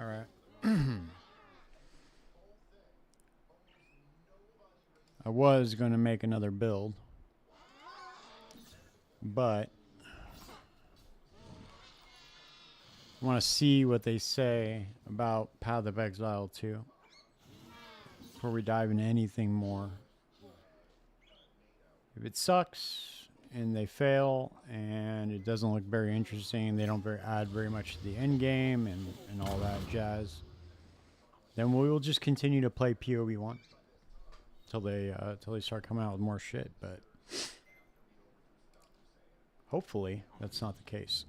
All right. I was going to make another build, but I want to see what they say about Path of Exile 2 before we dive into anything more. If it sucks and they fail and it doesn't look very interesting, they don't add very much to the end game and all that jazz, then we will just continue to play POE1 till they start coming out with more shit. But hopefully that's not the case.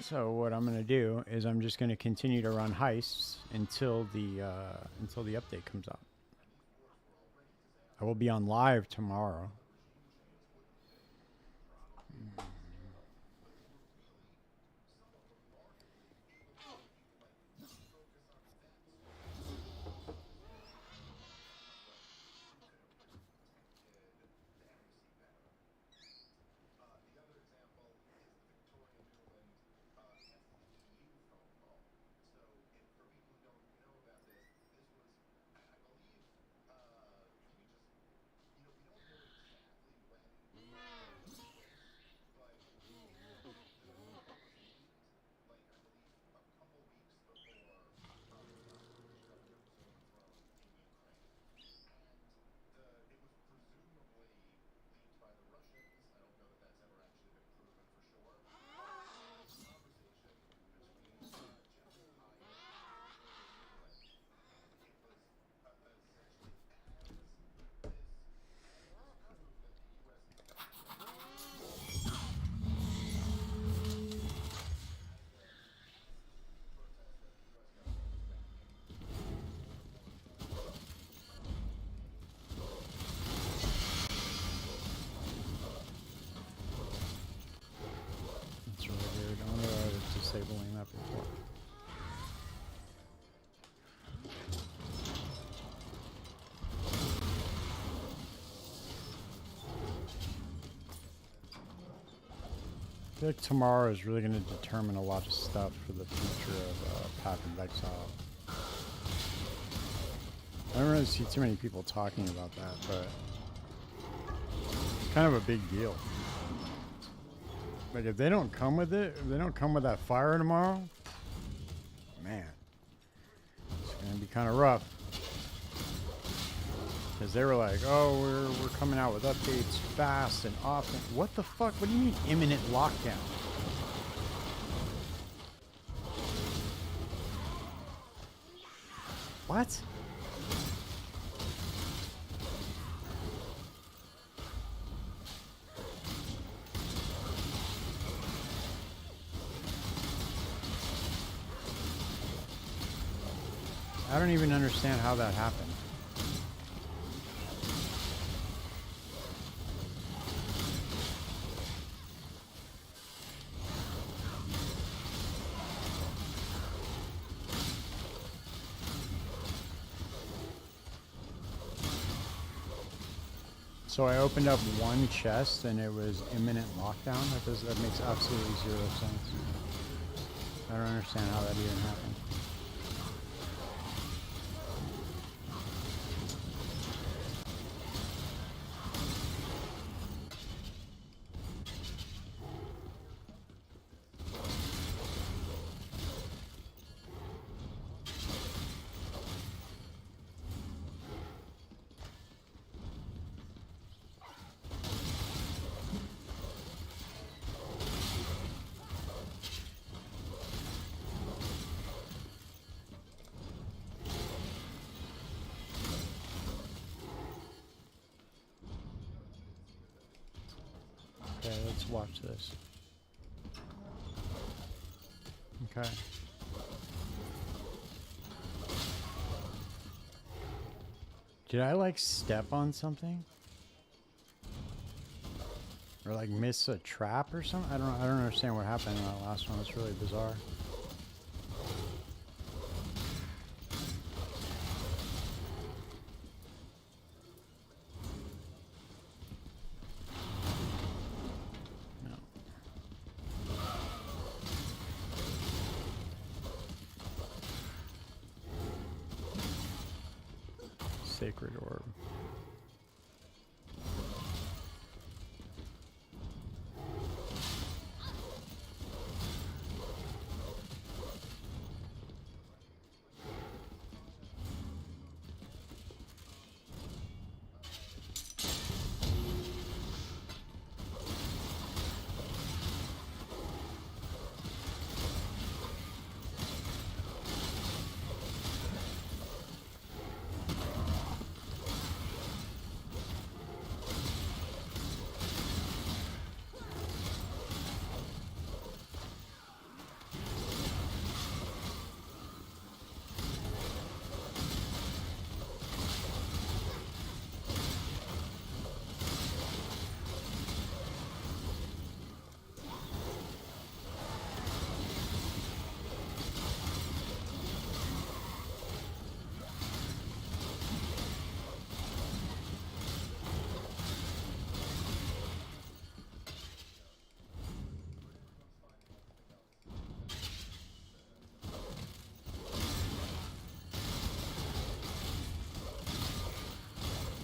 So what I'm going to do is I'm just going to continue to run heists until the update comes out. I will be on live tomorrow. That's really weird. I wonder why I was disabling that before. I feel like tomorrow is really going to determine a lot of stuff for the future of Path of Exile. I don't really see too many people talking about that, but it's kind of a big deal. Like if they don't come with it, if they don't come with that fire tomorrow, man, it's going to be kind of rough. Because they were like, oh, we're coming out with updates fast and often. What the fuck? What do you mean imminent lockdown? What? I don't even understand how that happened. So I opened up one chest and it was imminent lockdown. That makes absolutely zero sense. I don't understand how that even happened. Okay, let's watch this. Okay. Did I like step on something? Or like miss a trap or something? I don't understand what happened in that last one. It's really bizarre. Sacred Orb.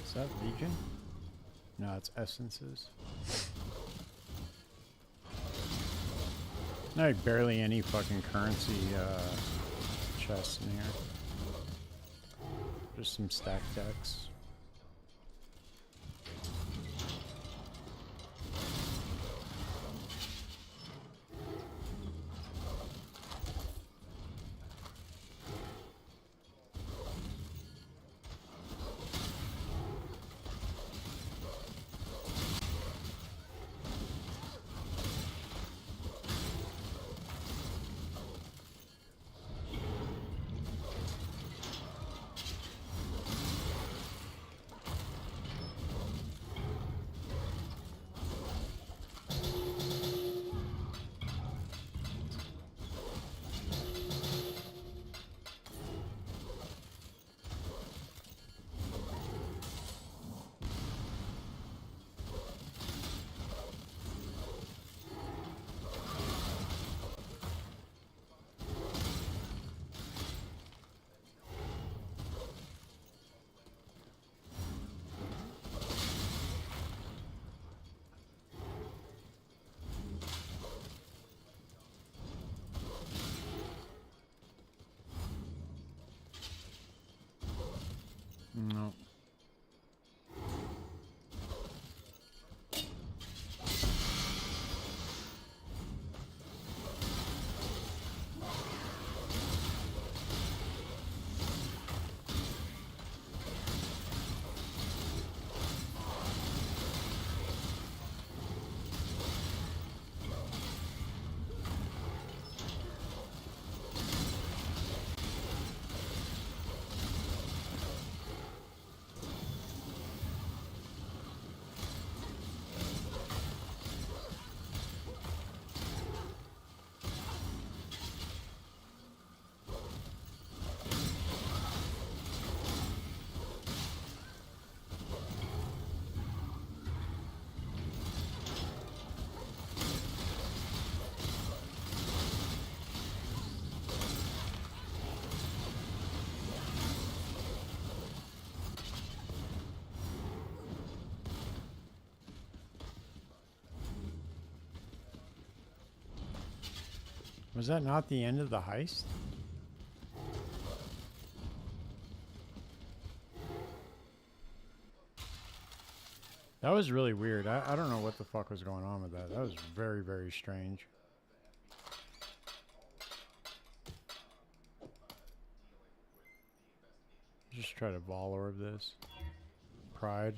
Is that Legion? No, it's Essences. No, barely any fucking currency chests in here. Just some stacked decks. No. Was that not the end of the heist? That was really weird. I don't know what the fuck was going on with that. That was very, very strange. Just try to Vol Orb this. Pride.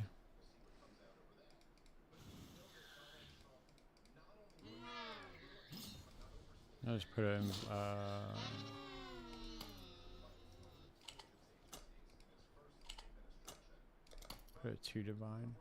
I'll just put it in, put it 2 Divine.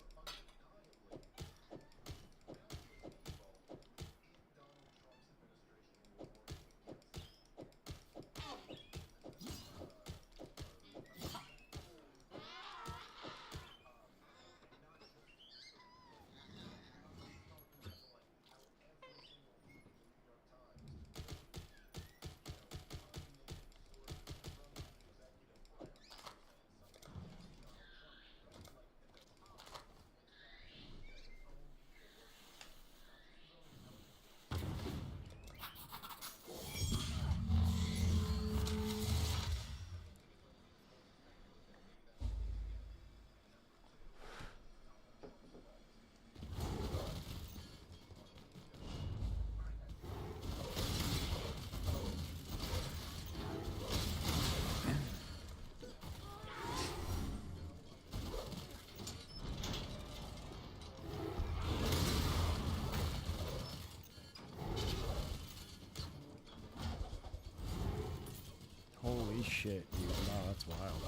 shit, dude. Wow, that's wild.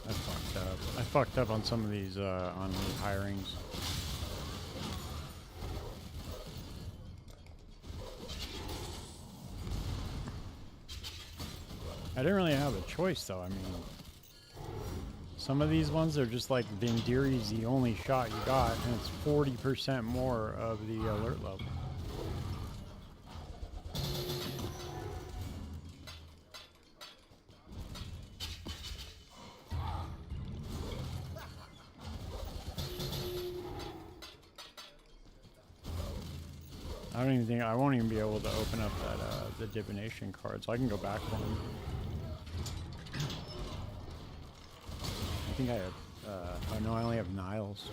I fucked up. I fucked up on some of these, on these hirings. I didn't really have a choice, though. I mean, some of these ones are just like Vendiri's the only shot you got, and it's 40% more of the alert level. I don't even think I won't even be able to open up that the divination card, so I can go back for them. I think I have. Oh no, I only have Niles.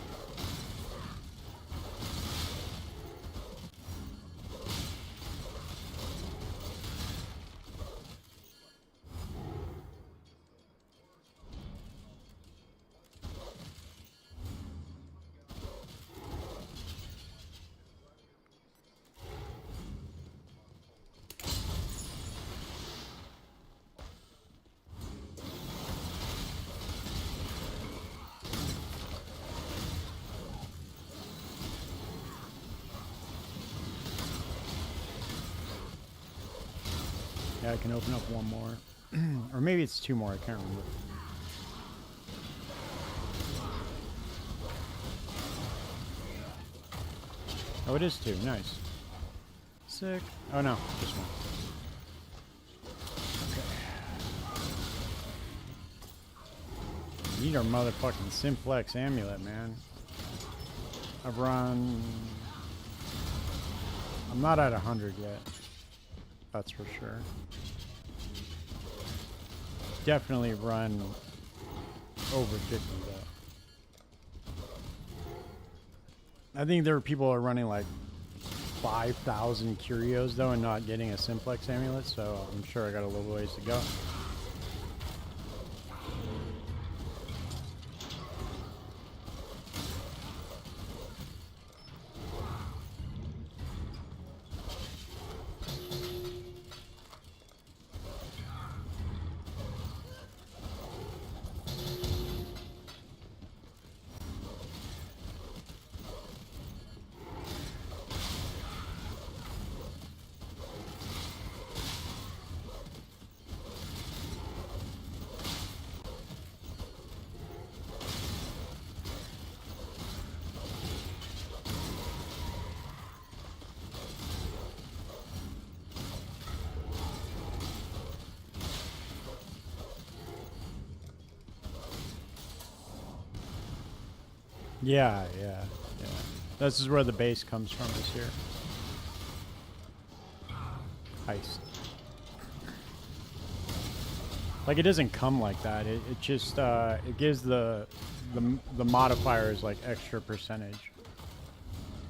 Yeah, I can open up one more. Or maybe it's two more, I can't remember. Oh, it is two, nice. Sick. Oh no, just one. Okay. Need our motherfucking Simplex amulet, man. I've run... I'm not at 100 yet. That's for sure. Definitely run over 50 though. I think there are people who are running like 5,000 curios though and not getting a Simplex amulet, so I'm sure I got a little ways to go. Yeah. This is where the base comes from, is here. Heist. Like, it doesn't come like that. It just, it gives the modifiers, like, extra percentage.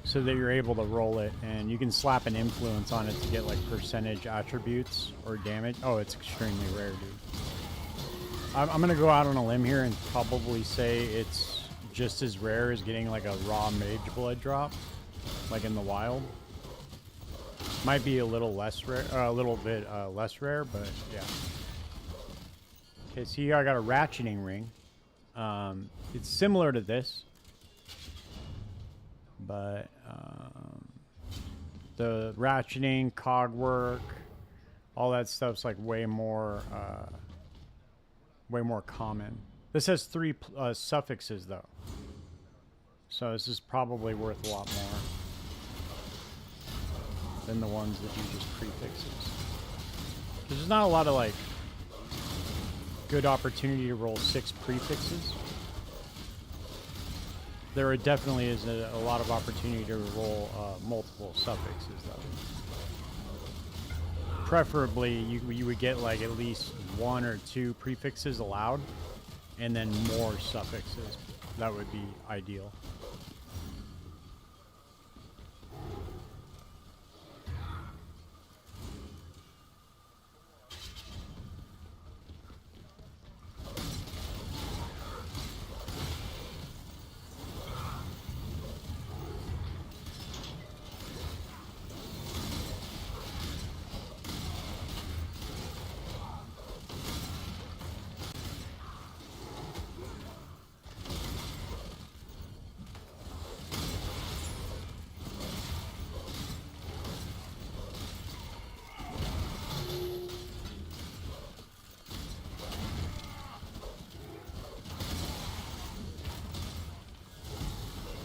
So that you're able to roll it, and you can slap an influence on it to get, like, percentage attributes or damage. Oh, it's extremely rare, dude. I'm gonna go out on a limb here and probably say it's just as rare as getting like a raw mage blood drop, like in the wild. Might be a little less rare, a little bit less rare, but yeah. Okay, so here I got a ratcheting ring. It's similar to this, but the ratcheting, cog work, all that stuff's like way more common. This has 3 suffixes though, so this is probably worth a lot more than the ones that do just prefixes. There's not a lot of like good opportunity to roll 6 prefixes. There definitely is a lot of opportunity to roll multiple suffixes though. Preferably you would get like at least 1 or 2 prefixes allowed, and then more suffixes. That would be ideal.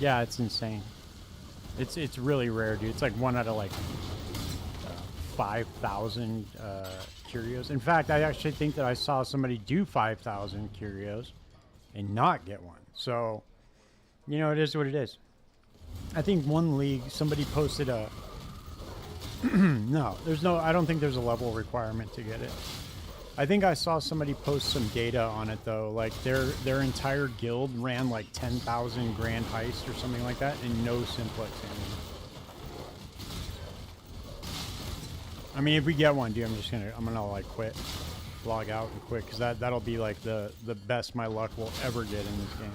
Yeah, it's insane. It's really rare, dude. It's like 1 out of like 5,000 curios. In fact, I actually think that I saw somebody do 5,000 curios and not get one. So, you know, it is what it is. I think one league, somebody posted a... no, there's no... I don't think there's a level requirement to get it. I think I saw somebody post some data on it, though. Like, their entire guild ran, like, 10,000 grand heist or something like that, and no simplexing. I mean, if we get one, dude, I'm gonna, like, quit. Log out and quit, because that'll be, like, the best my luck will ever get in this game.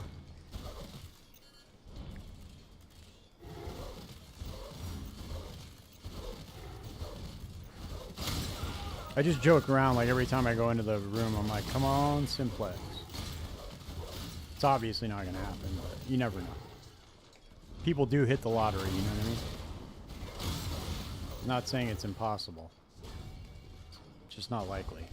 I just joke around, like, every time I go into the room, I'm like, come on, simplex. It's obviously not going to happen, but you never know. People do hit the lottery, you know what I mean? I'm not saying it's impossible. It's just not likely.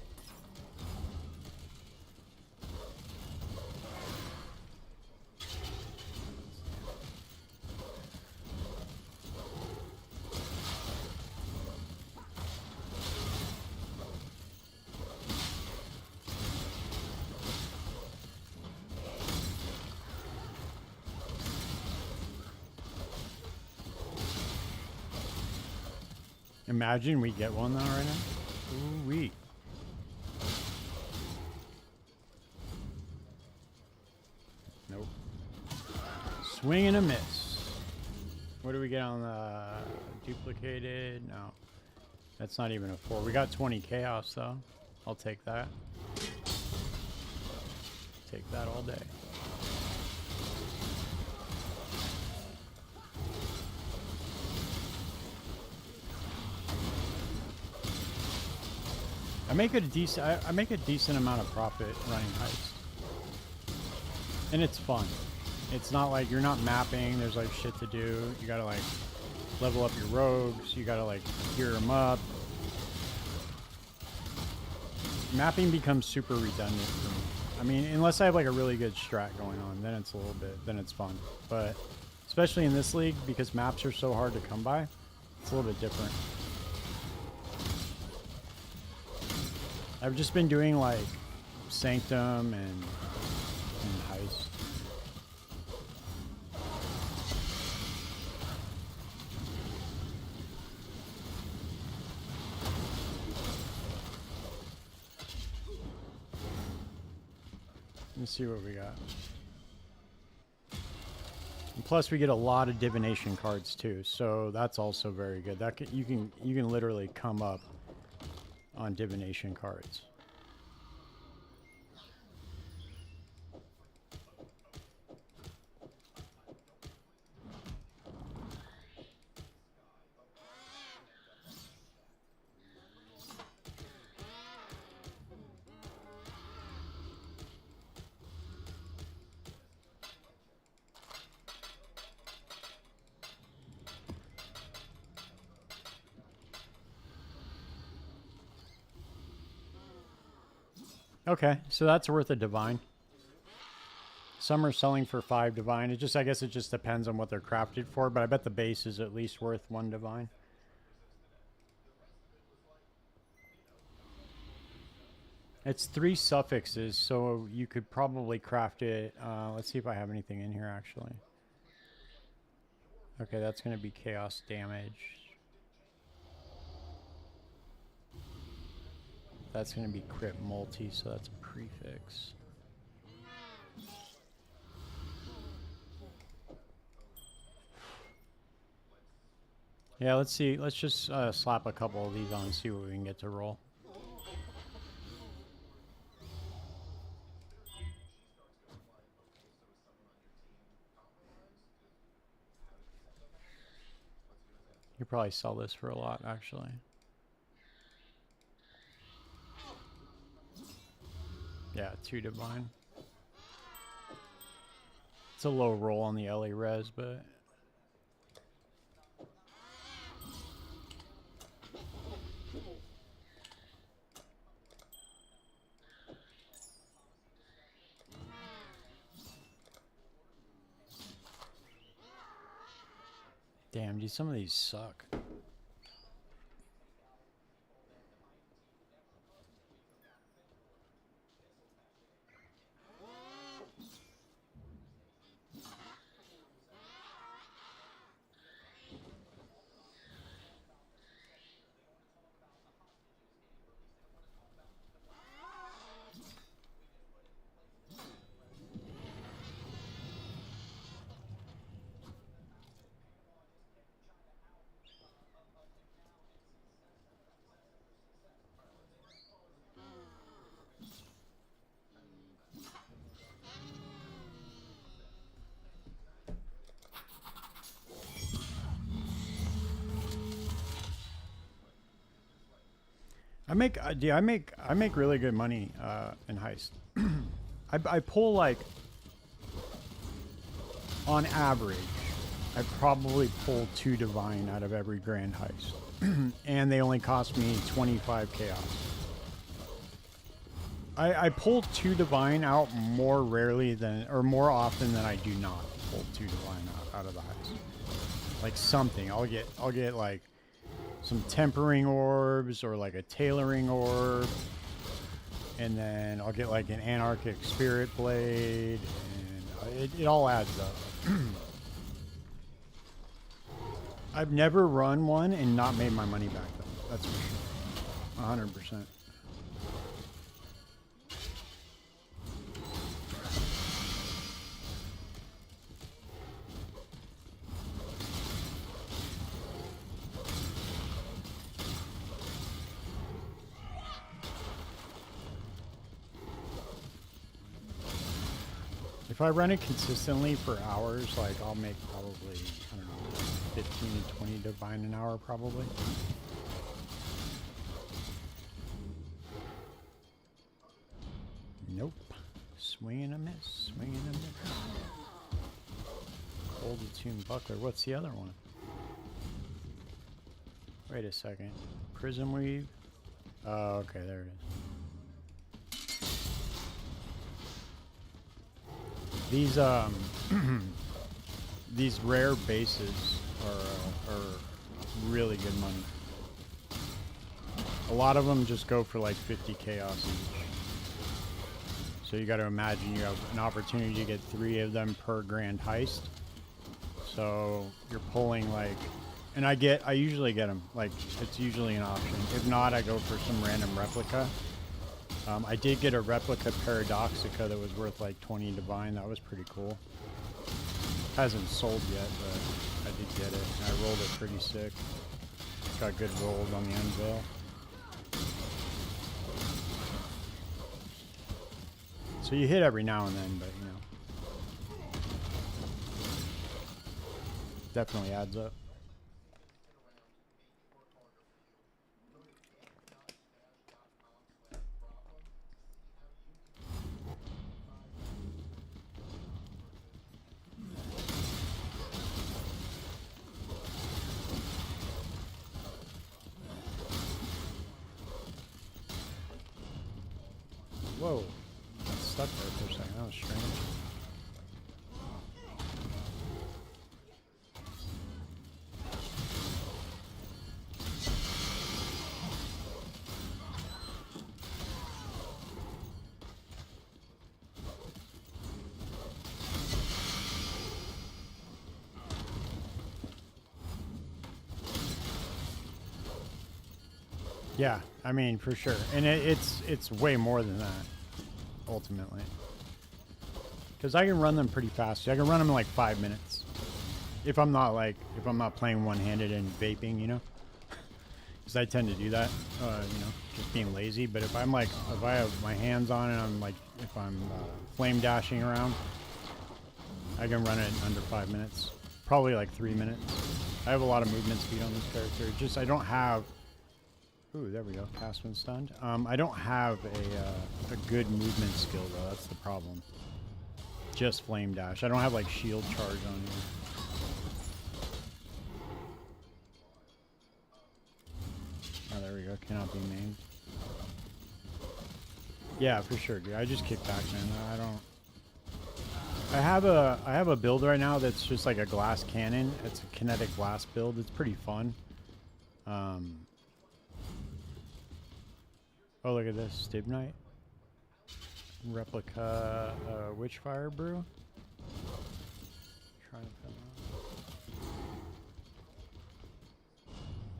Imagine we get one though right now. Ooh-wee. Nope. Swing and a miss. What do we get on the duplicated? No. That's not even a 4. We got 20 chaos though. I'll take that. Take that all day. I make a decent amount of profit running heist. And it's fun. It's not like you're not mapping, there's like shit to do. You gotta like level up your rogues, you gotta like gear them up. Mapping becomes super redundant for me. I mean, unless I have like a really good strat going on, then it's a little bit, then it's fun. But especially in this league, because maps are so hard to come by, it's a little bit different. I've just been doing like Sanctum and Heist. Let's see what we got. And plus, we get a lot of divination cards too, so that's also very good. That you can literally come up on divination cards. Okay, so that's worth a divine. Some are selling for 5 divine. I guess it just depends on what they're crafted for, but I bet the base is at least worth 1 divine. It's 3 suffixes, so you could probably craft it. Let's see if I have anything in here, actually. Okay, that's going to be chaos damage. That's going to be crit multi, so that's a prefix. Yeah, let's see. Let's just slap a couple of these on and see what we can get to roll. You could probably sell this for a lot, actually. Yeah, 2 divine. It's a low roll on the LA res, but... Damn, dude, some of these suck. I make really good money in Heist. I pull like on average, I probably pull 2 divine out of every grand heist, and they only cost me 25 chaos. I pull 2 divine out more rarely than, or more often than I do not pull 2 divine out of the heist. Like something, I'll get like some tempering orbs or like a tailoring orb, and then I'll get like an anarchic spirit blade, and it all adds up. I've never run one and not made my money back though. That's for sure. 100%. If I run it consistently for hours, like I'll make probably, I don't know, 15 to 20 divine an hour probably. Nope. Swing and a miss, swing and a miss. Cold attuned buckler. What's the other one? Wait a second. Prism weave. Oh, okay, there it is. These these rare bases are really good money. A lot of them just go for like 50 chaos each. So you got to imagine you have an opportunity to get 3 of them per grand heist. So you're pulling like, and I usually get them. Like it's usually an option. If not, I go for some random replica. I did get a replica Paradoxica that was worth like 20 divine. That was pretty cool. Hasn't sold yet, but I did get it. I rolled it pretty sick. Got good rolls on the unveil. So you hit every now and then, but you know, definitely adds up. Whoa, got stuck there for a second. That was strange. Yeah, I mean, for sure. And it's way more than that, ultimately. Because I can run them pretty fast. I can run them in like 5 minutes. If I'm not playing one-handed and vaping, you know? Because I tend to do that, you know, just being lazy. But if I'm like, if I have my hands on and I'm like, if I'm flame dashing around, I can run it in under 5 minutes. Probably like 3 minutes. I have a lot of movement speed on this character. Just, I don't have... Ooh, there we go. Cast when stunned. I don't have a good movement skill though. That's the problem. Just flame dash. I don't have like shield charge on here. Oh, there we go. Cannot be named. Yeah, for sure, dude. I just kick back, man. I don't. I have a build right now that's just like a glass cannon. It's a kinetic blast build. It's pretty fun. Oh, look at this. Stibnite. Replica Witchfire Brew. Trying to find out.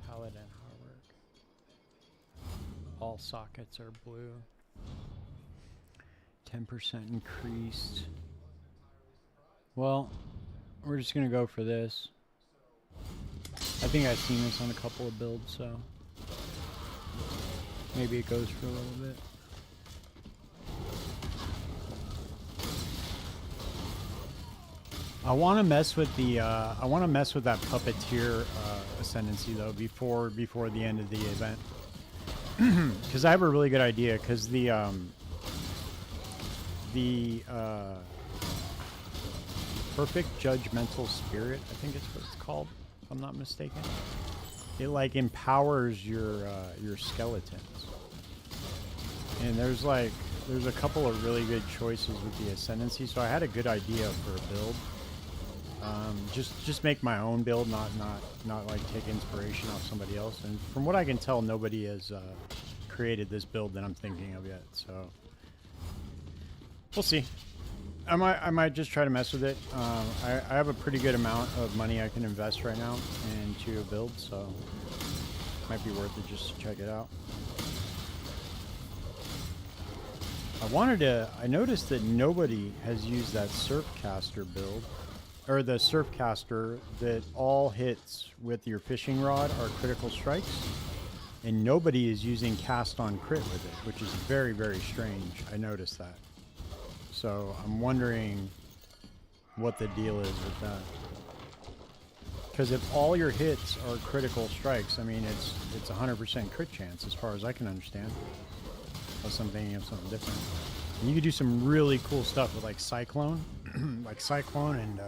Paladin Harwork. All sockets are blue. 10% increased. Well, we're just gonna go for this. I think I've seen this on a couple of builds, so maybe it goes for a little bit. I want to mess with the I want to mess with that puppeteer ascendancy though before the end of the event, because I have a really good idea. Because the perfect judgmental spirit, I think it's what it's called, if I'm not mistaken. It like empowers your skeletons, and there's a couple of really good choices with the ascendancy. So I had a good idea for a build. Just make my own build, not like take inspiration off somebody else. And from what I can tell, nobody has created this build that I'm thinking of yet. So we'll see. I might just try to mess with it. I have a pretty good amount of money I can invest right now into a build, so it might be worth it just to check it out. I noticed that nobody has used that Surfcaster build. Or the Surfcaster that all hits with your fishing rod are critical strikes, and nobody is using cast on crit with it, which is very, very strange. I noticed that. So I'm wondering what the deal is with that. Because if all your hits are critical strikes, I mean, it's 100% crit chance as far as I can understand. Unless I'm thinking of something different. And you could do some really cool stuff with like Cyclone, like Cyclone and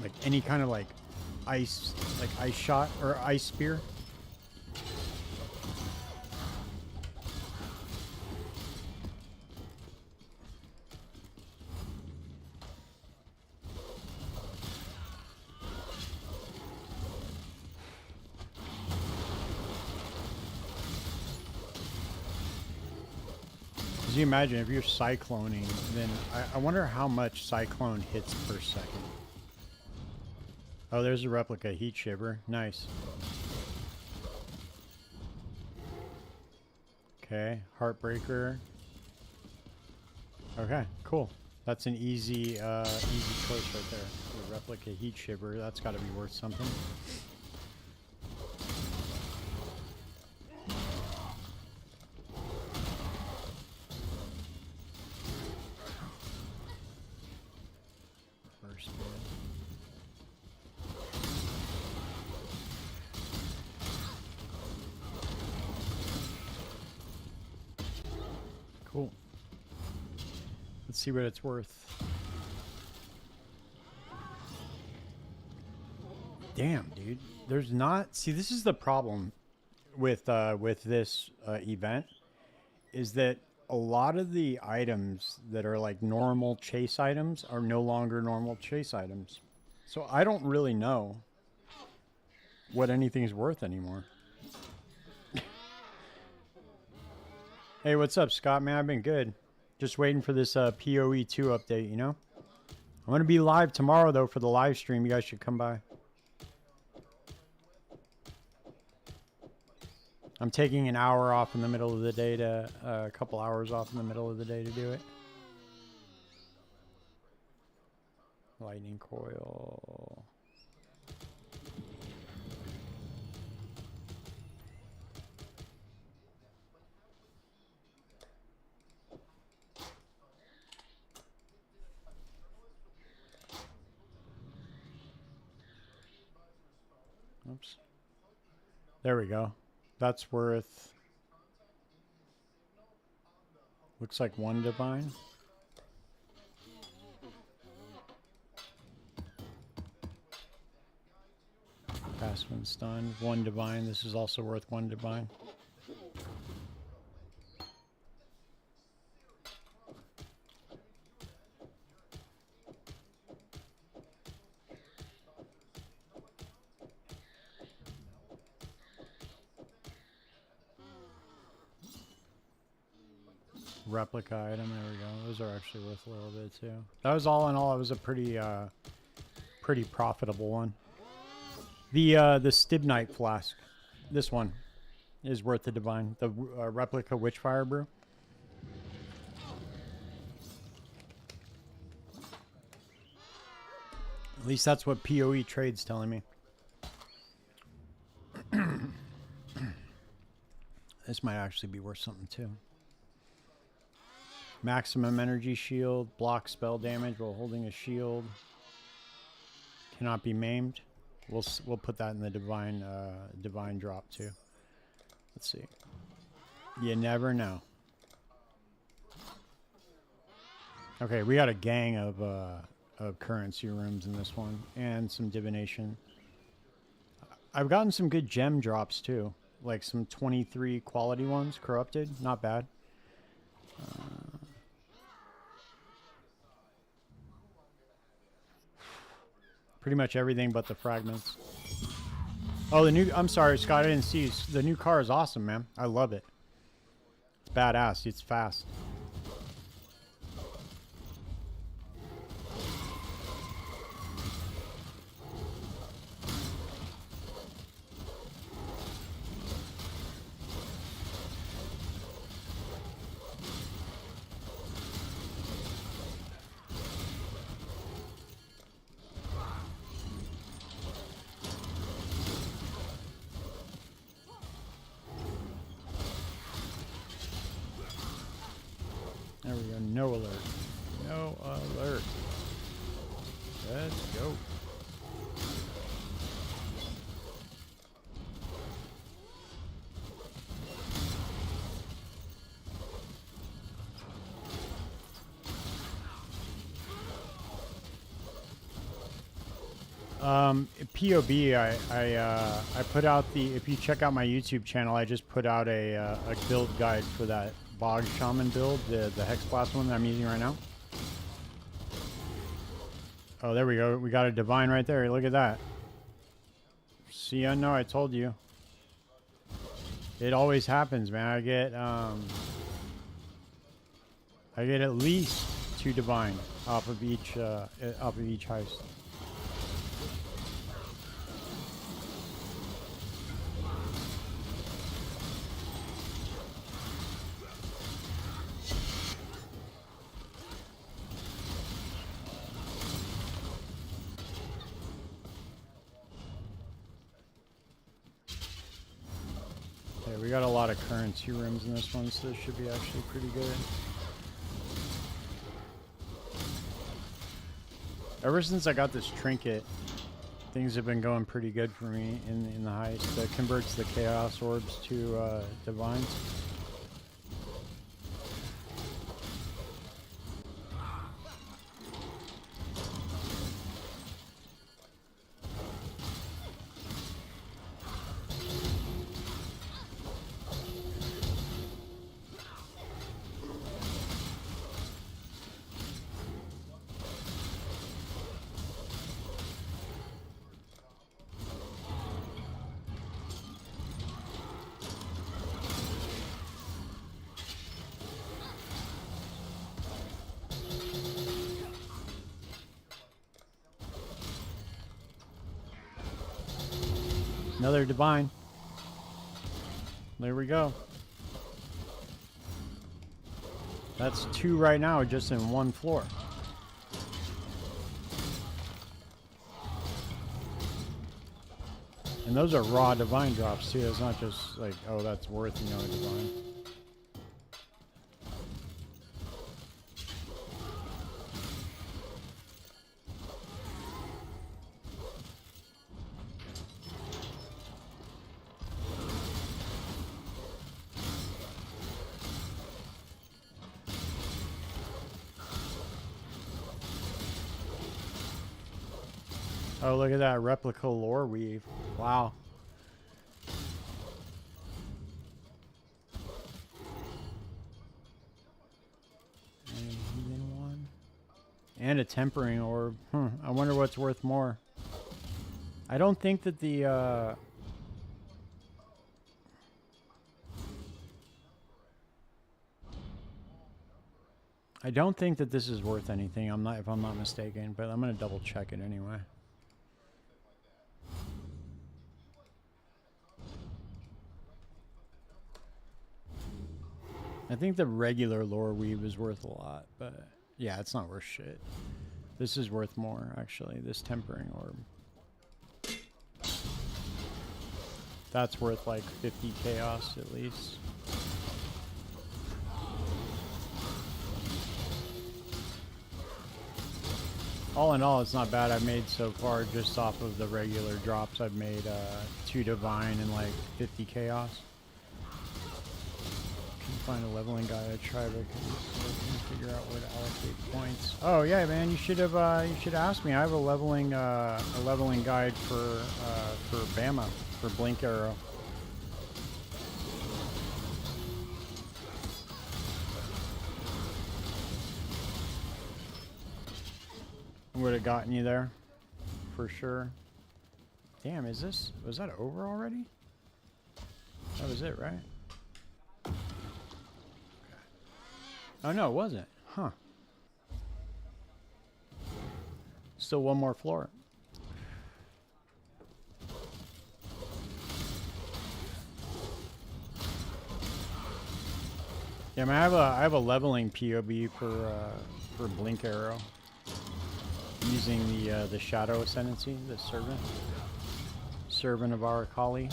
like any kind of like ice shot or ice spear. Could you imagine if you're cycloning, then I wonder how much cyclone hits per second. Oh, there's a replica heat shiver. Nice. Okay, heartbreaker. Okay, cool. That's an easy choice right there. The replica heat shiver. That's got to be worth something. First bit. Cool. Let's see what it's worth. Damn, dude. There's not... See, this is the problem with this event, is that a lot of the items that are like normal chase items are no longer normal chase items. So I don't really know what anything's worth anymore. Hey, what's up, Scott? Man, I've been good. Just waiting for this POE2 update, you know? I'm going to be live tomorrow, though, for the live stream. You guys should come by. I'm taking an hour off in the middle of the day to... a couple hours off in the middle of the day to do it. Lightning coil... Oops. There we go. That's worth... Looks like 1 divine. Fast one stun. 1 divine. This is also worth 1 divine. replica item. There we go. Those are actually worth a little bit too. That was all in all. It was a pretty profitable one. The Stibnite flask. This one is worth the divine. The replica Witchfire brew. At least that's what POE trade's telling me. This might actually be worth something too. Maximum energy shield, block spell damage while holding a shield. Cannot be maimed. We'll put that in the divine drop too. Let's see. You never know. Okay, we got a gang of currency rooms in this one and some divination. I've gotten some good gem drops too, like some 23 quality ones, corrupted, not bad. Pretty much everything but the fragments. Oh, I'm sorry, Scott, I didn't see. The new car is awesome, man. I love it. It's badass. It's fast. There we go. No alert. No alert. Let's go. POB, I put out the, if you check out my YouTube channel, I just put out a build guide for that Bog Shaman build, the Hex Blast one that I'm using right now. Oh, there we go. We got a divine right there. Look at that. See, I know, I told you. It always happens, man. I get at least 2 divine off of each heist. We got a lot of currency rooms in this one, so this should be actually pretty good. Ever since I got this trinket, things have been going pretty good for me in the heist. That converts the chaos orbs to divines. Another divine. There we go. That's 2 right now, just in 1 floor. And those are raw divine drops too. It's not just like, oh, that's worth, you know, a divine. Oh, look at that replica lore weave. Wow. And a heathen one. And a tempering orb. I wonder what's worth more. I don't think that the I don't think that this is worth anything. If I'm not mistaken, but I'm gonna double check it anyway. I think the regular lore weave is worth a lot, but yeah, it's not worth shit. This is worth more, actually. This tempering orb. That's worth like 50 chaos at least. All in all, it's not bad. I've made so far just off of the regular drops. I've made 2 divine and like 50 chaos. Can find a leveling guide. I try, but can figure out where to allocate points. Oh yeah, man, you should have asked me. I have a leveling guide for Bama, for Blink Arrow. Would have gotten you there, for sure. Damn, was that over already? That was it, right? Okay. Oh no, it wasn't. Huh. Still one more floor. Yeah, man, I have a leveling POB for Blink Arrow. Using the Shadow Ascendancy, the servant of our Kali.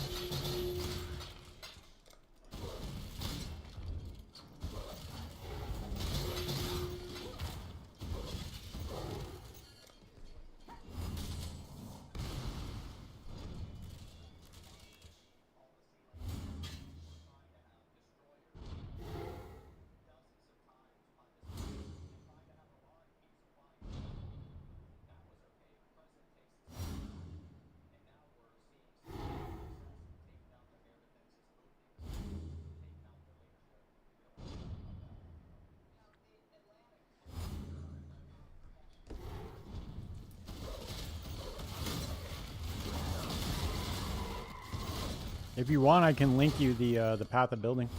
If you want, I can link you the path of building.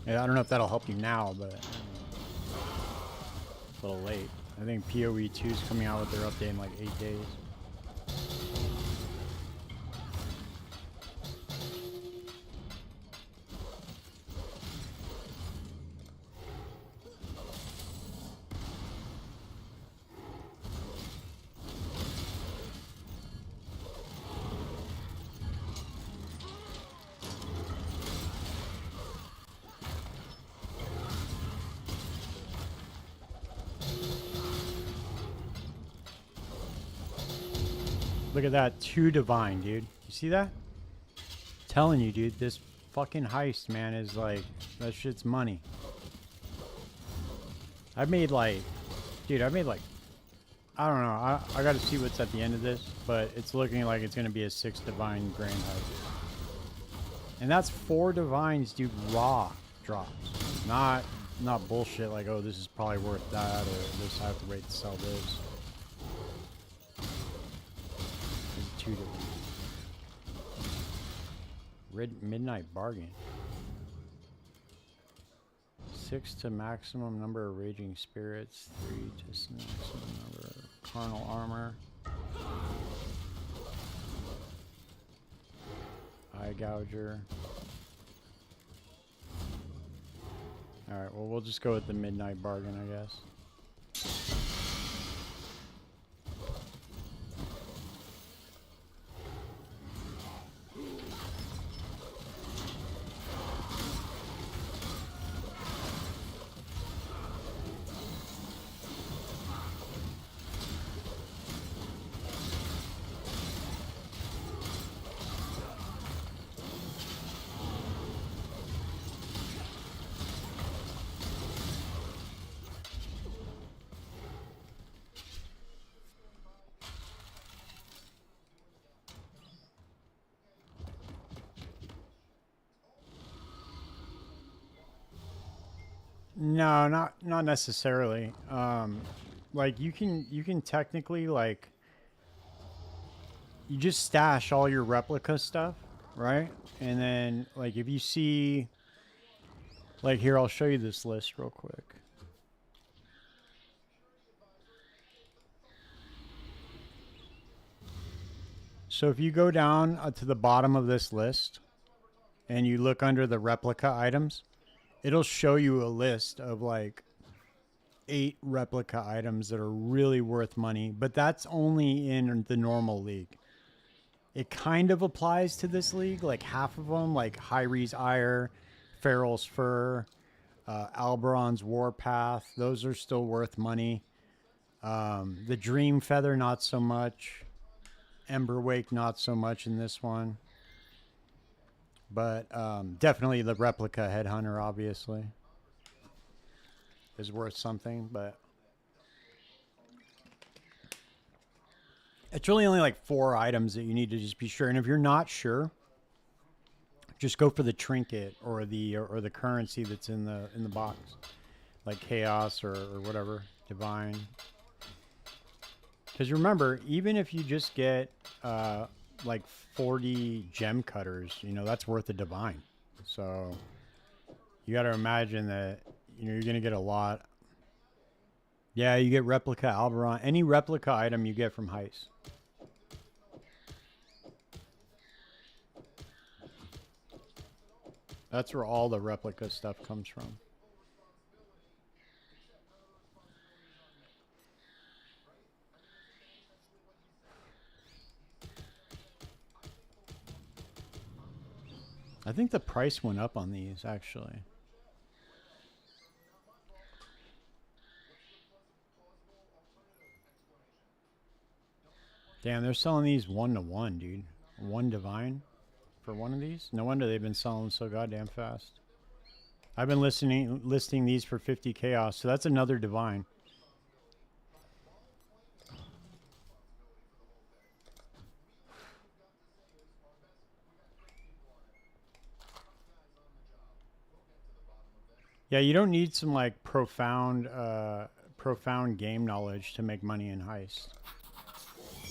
Yeah, I don't know if that'll help you now, but it's a little late. I think POE2 is coming out with their update in like 8 days. Look at that, 2 divine, dude. You see that? I'm telling you, dude, this fucking heist, man, is like, that shit's money. I made like, I don't know, I gotta see what's at the end of this, but it's looking like it's gonna be a 6 divine grand heist. And that's 4 divines, dude, raw drops. Not bullshit like, oh, this is probably worth that, or this, I have to wait to sell this. 2 divine. Midnight bargain. 6 to maximum number of raging spirits. 3 to maximum number of carnal armor. Eye gouger. Alright, well, we'll just go with the midnight bargain, I guess. No, not necessarily. Like you can technically like you just stash all your replica stuff, right? And then like if you see like here, I'll show you this list real quick. So if you go down to the bottom of this list and you look under the replica items, it'll show you a list of like 8 replica items that are really worth money, but that's only in the normal league. It kind of applies to this league, like half of them, like Hyre's Ire, Farrell's Fur, Alberon's Warpath. Those are still worth money. The Dream Feather, not so much. Emberwake, not so much in this one. But definitely the replica Headhunter, obviously, is worth something. But it's really only like 4 items that you need to just be sure. And if you're not sure, just go for the trinket or the currency that's in the box, like chaos or whatever, divine. Because remember, even if you just get like 40 gem cutters, you know, that's worth a divine. So you got to imagine that, you know, you're going to get a lot. Yeah, you get replica Alberon. Any replica item you get from Heist. That's where all the replica stuff comes from. I think the price went up on these, actually. Damn, they're selling these 1-to-1, dude. 1 divine for one of these? No wonder they've been selling so goddamn fast. I've been listing these for 50 chaos, so that's another divine. Yeah, you don't need some like profound game knowledge to make money in Heist.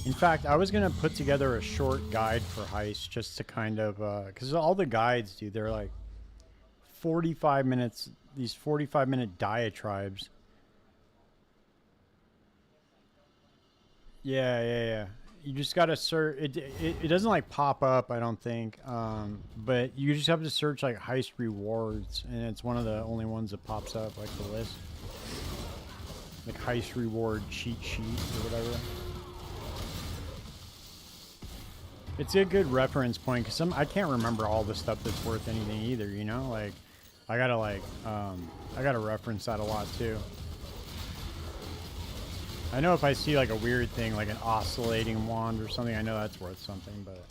In fact, I was gonna put together a short guide for Heist just to kind of, because all the guides, dude, they're like 45 minutes. These 45-minute diatribes. Yeah. You just gotta search. It doesn't like pop up, I don't think. But you just have to search like Heist rewards, and it's one of the only ones that pops up, like the list, like Heist reward cheat sheet or whatever. It's a good reference point because I can't remember all the stuff that's worth anything either. You know, like I gotta reference that a lot too. I know if I see like a weird thing, like an oscillating wand or something, I know that's worth something, but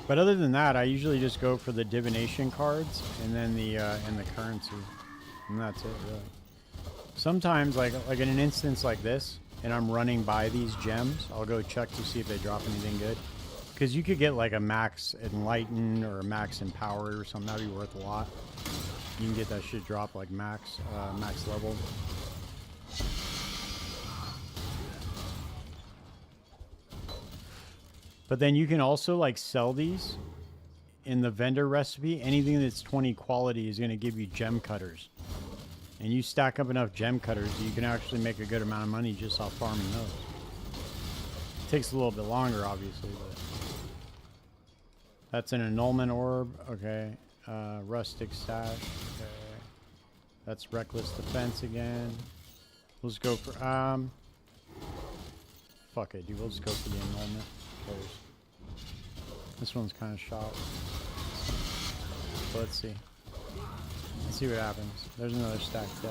but other than that, I usually just go for the divination cards and then the currency, and that's it really. Sometimes, like in an instance like this, and I'm running by these gems, I'll go check to see if they drop anything good. Because you could get like a max enlighten or a max empowered or something. That'd be worth a lot. You can get that shit drop like max level. But then you can also like sell these in the vendor recipe. Anything that's 20 quality is going to give you gem cutters. And you stack up enough gem cutters, you can actually make a good amount of money just off farming those. It takes a little bit longer, obviously, but that's an annulment orb. Okay. Rustic stash. Okay. That's reckless defense again. Let's go for fuck it, dude. We'll just go for the annulment. This one's kind of shot. So let's see. Let's see what happens. There's another stack deck.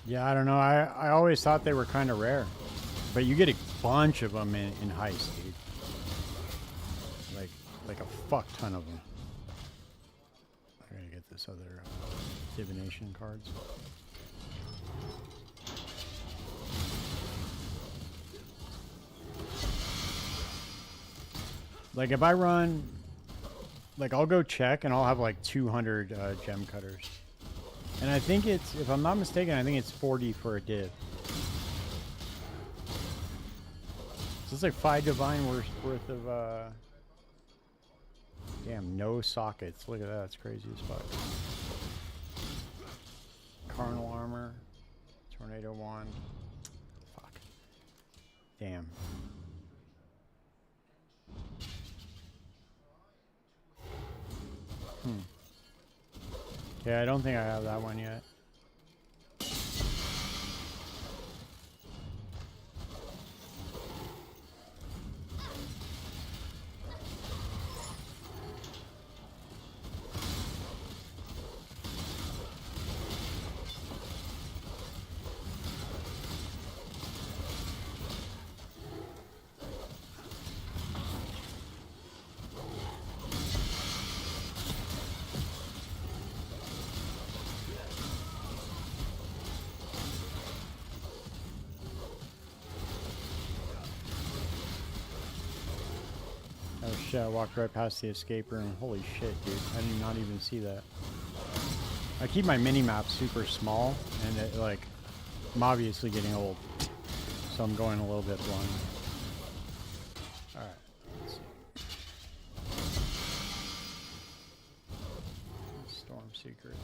Yeah, I don't know. I always thought they were kind of rare. But you get a bunch of them in Heist, dude. Like a fuck ton of them. I gotta get this other divination cards. Like if I run, like I'll go check and I'll have like 200 gem cutters. And I think it's, if I'm not mistaken, I think it's 40 for a div. So it's like 5 divine worth of, damn, no sockets. Look at that, it's crazy as fuck. Carnal armor, tornado wand. Fuck. Damn. Yeah, I don't think I have that one yet. Oh shit, I walked right past the escape room. Holy shit, dude. I did not even see that. I keep my mini-map super small, and it, like, I'm obviously getting old. So I'm going a little bit blind. Alright, let's see. Storm Secret.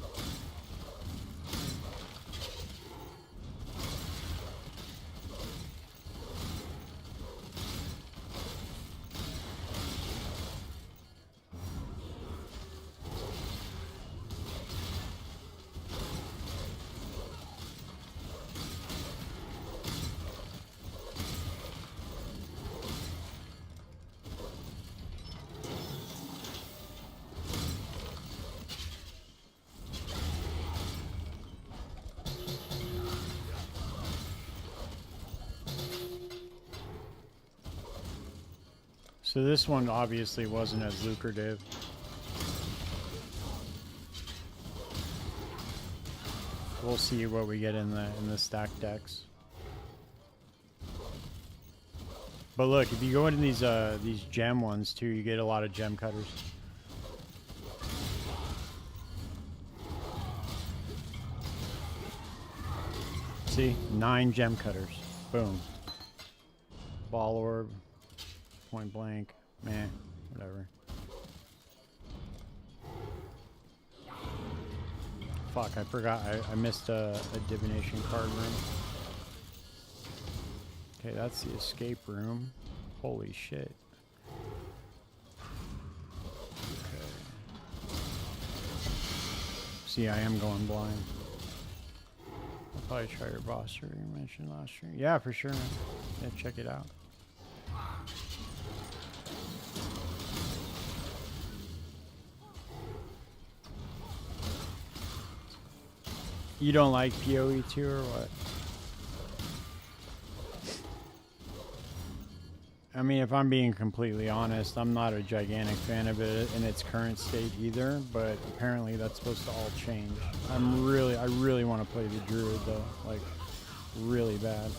So this one obviously wasn't as lucrative. We'll see what we get in the stack decks. But look, if you go into these gem ones too, you get a lot of gem cutters. See, 9 gem cutters. Boom. Ball orb. Point blank. Meh. Whatever. Fuck, I forgot. I missed a divination card room. Okay, that's the escape room. Holy shit. Okay. See, I am going blind. I'll probably try your boss you mentioned last stream. Yeah, for sure, man. Yeah, check it out. You don't like POE2 or what? I mean, if I'm being completely honest, I'm not a gigantic fan of it in its current state either, but apparently that's supposed to all change. I really want to play the Druid though, like, really bad.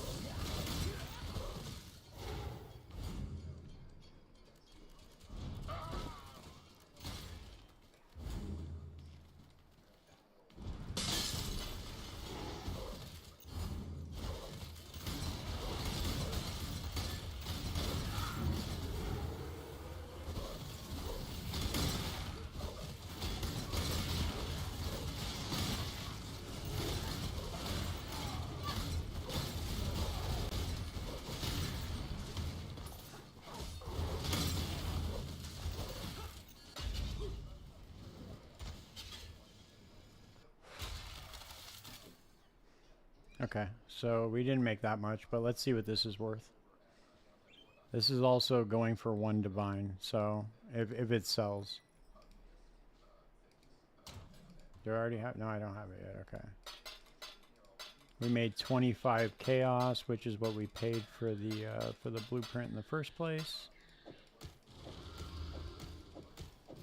Okay, so we didn't make that much, but let's see what this is worth. This is also going for 1 divine, so if it sells. Do I already have? No, I don't have it yet. Okay. We made 25 chaos, which is what we paid for the blueprint in the first place.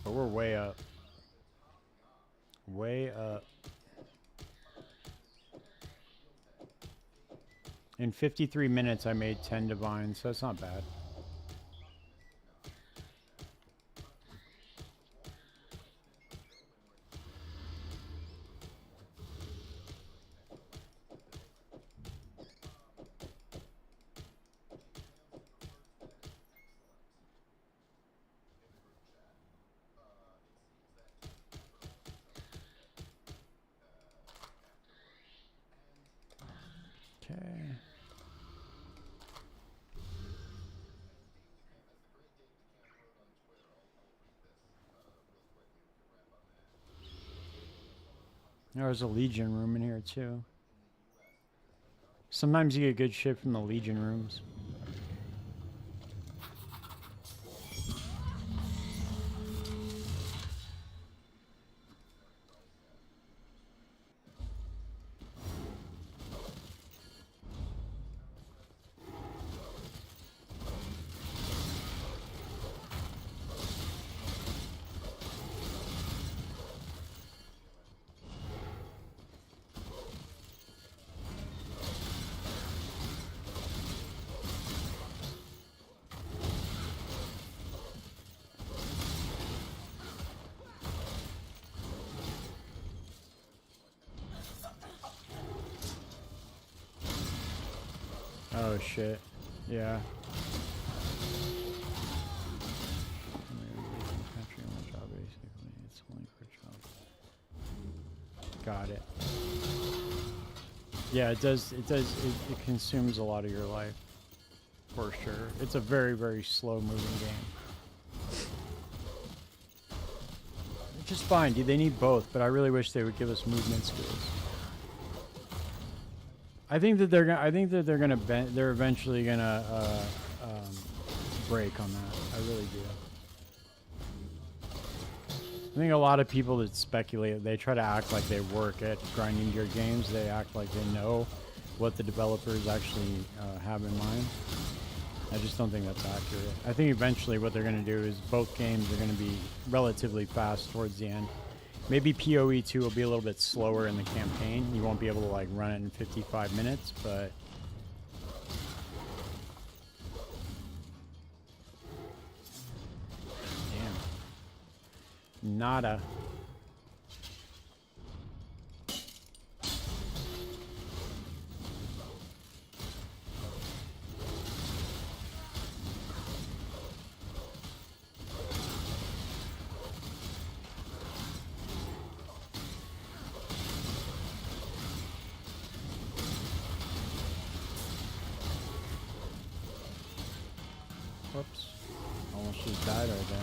But we're way up. Way up. In 53 minutes, I made 10 divines, so that's not bad. There's a Legion room in here too. Sometimes you get good shit from the Legion rooms. Oh shit. Yeah. Got it. Yeah, it does. It consumes a lot of your life, for sure. It's a very, very slow moving game. Which is fine, dude. They need both, but I really wish they would give us movement skills. I think that they're gonna. They're eventually gonna break on that. I really do. I think a lot of people that speculate, they try to act like they work at grinding gear games. They act like they know what the developers actually have in mind. I just don't think that's accurate. I think eventually what they're going to do is both games are going to be relatively fast towards the end. Maybe POE2 will be a little bit slower in the campaign. You won't be able to like run it in 55 minutes, but nada. Whoops. Almost just died right there.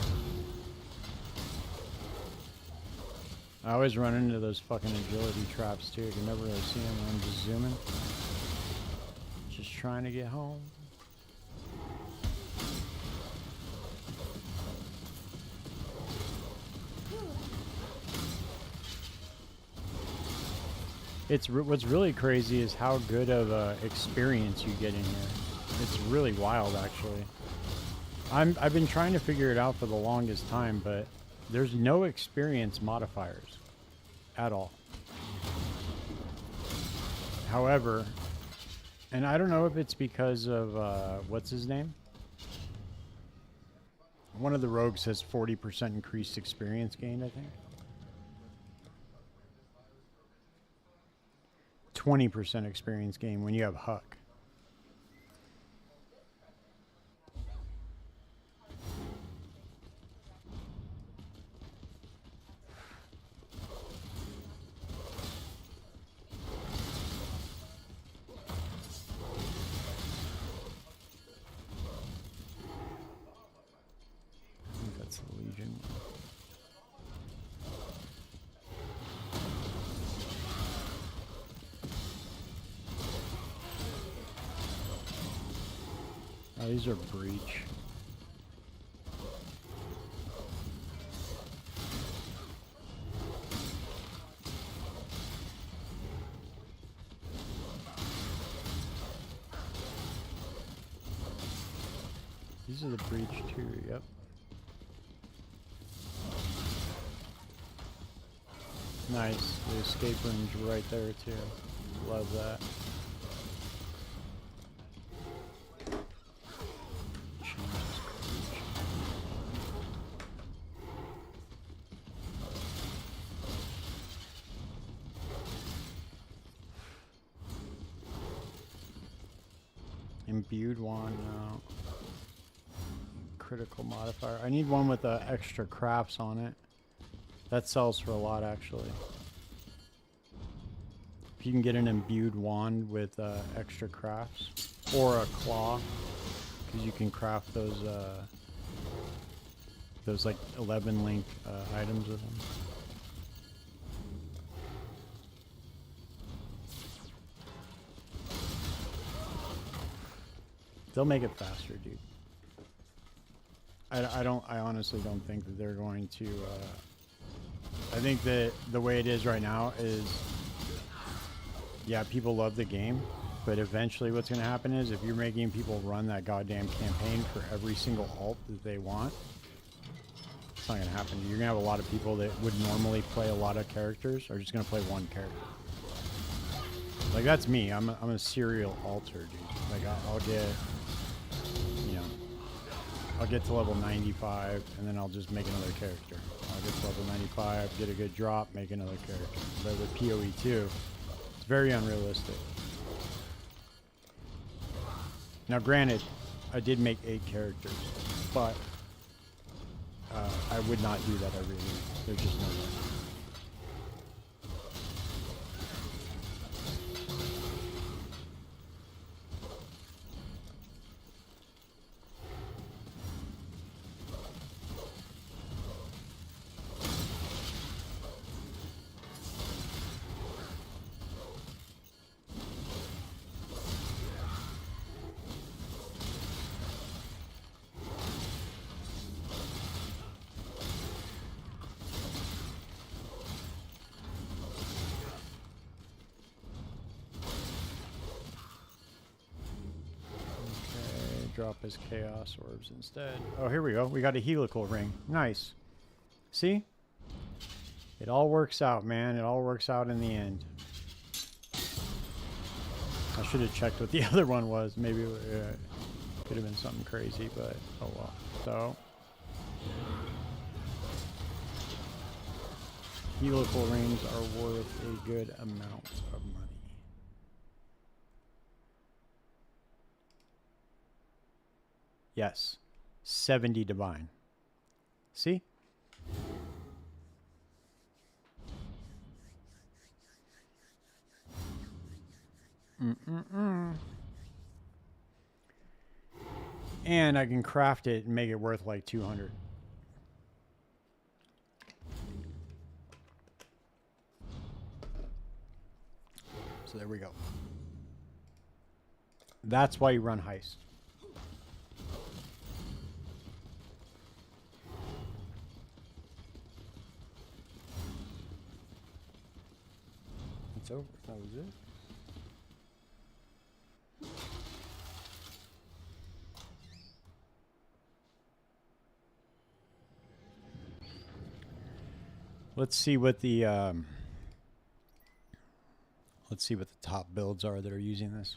I always run into those fucking agility traps too. You can never really see them when I'm just zooming. Just trying to get home. What's really crazy is how good of experience you get in here. It's really wild, actually. I've been trying to figure it out for the longest time, but there's no experience modifiers at all. However, and I don't know if it's because of what's his name? One of the rogues has 40% increased experience gained, I think. 20% experience gain when you have Huck. Oh, these are breach. these are the breach too, yep. Nice, the escape room's right there too. Love that. Imbued wand now. Critical modifier. I need one with extra crafts on it. That sells for a lot actually. If you can get an imbued wand with extra crafts. Or a claw. Because you can craft those like 11 link items with them. They'll make it faster, dude. I honestly don't think that they're going to, I think that the way it is right now is, yeah, people love the game, but eventually what's going to happen is if you're making people run that goddamn campaign for every single alt that they want, it's not going to happen. You're going to have a lot of people that would normally play a lot of characters are just going to play one character. Like, that's me. I'm a serial alter, dude. Like, I'll get... I'll get to level 95, and then I'll just make another character. I'll get to level 95, get a good drop, make another character. But with POE2, it's very unrealistic. Now, granted, I did make 8 characters, but I would not do that every week. There's just no way. Drop his chaos orbs instead. Oh, here we go. We got a helical ring. Nice. See? It all works out, man. It all works out in the end. I should have checked what the other one was. Maybe it could have been something crazy, but oh well. So, helical rings are worth a good amount of money. Yes, 70 divine. See? And I can craft it and make it worth like 200. So there we go. That's why you run heist. It's over. That was it. Let's see what the top builds are that are using this.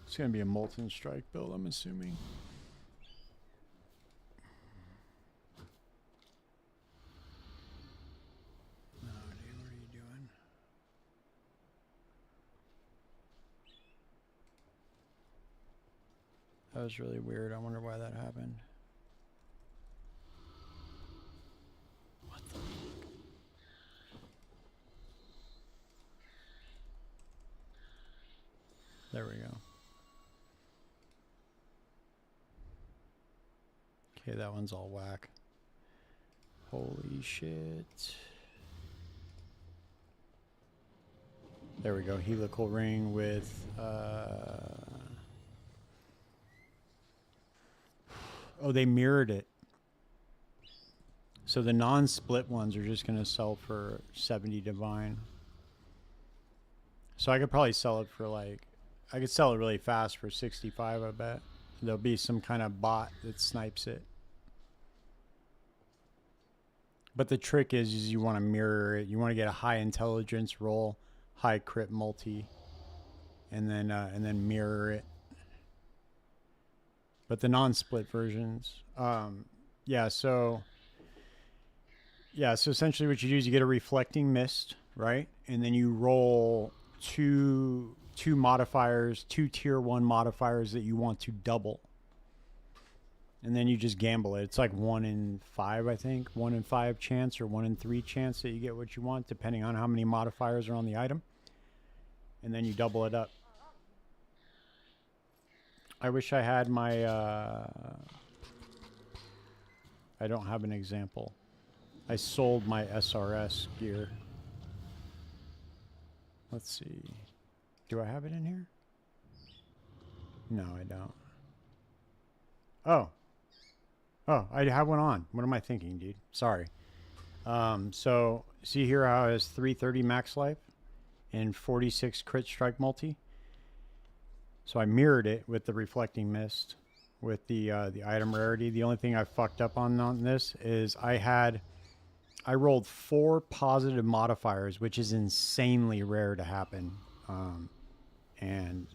It's going to be a Molten Strike build, I'm assuming. No, dude, what are you doing? That was really weird. I wonder why that happened. What the fuck? There we go. Okay, that one's all whack. Holy shit. There we go. Helical ring with... oh, they mirrored it. So the non-split ones are just going to sell for 70 divine. So I could probably sell it for like... I could sell it really fast for 65, I bet. There'll be some kind of bot that snipes it. But the trick is you want to mirror it. You want to get a high intelligence roll, high crit multi, and then mirror it. But the non-split versions, yeah. So essentially, what you do is you get a reflecting mist, right? And then you roll two modifiers, two tier 1 modifiers that you want to double. And then you just gamble it. It's like 1 in 5, I think. 1 in 5 chance or 1 in 3 chance that you get what you want, depending on how many modifiers are on the item. And then you double it up. I wish I had my... I don't have an example. I sold my SRS gear. Let's see. Do I have it in here? No, I don't. Oh. Oh, I have one on. What am I thinking, dude? Sorry. So, see here how it has 330 max life and 46 crit strike multi? So I mirrored it with the reflecting mist with the item rarity. The only thing I fucked up on this is I rolled 4 positive modifiers, which is insanely rare to happen. And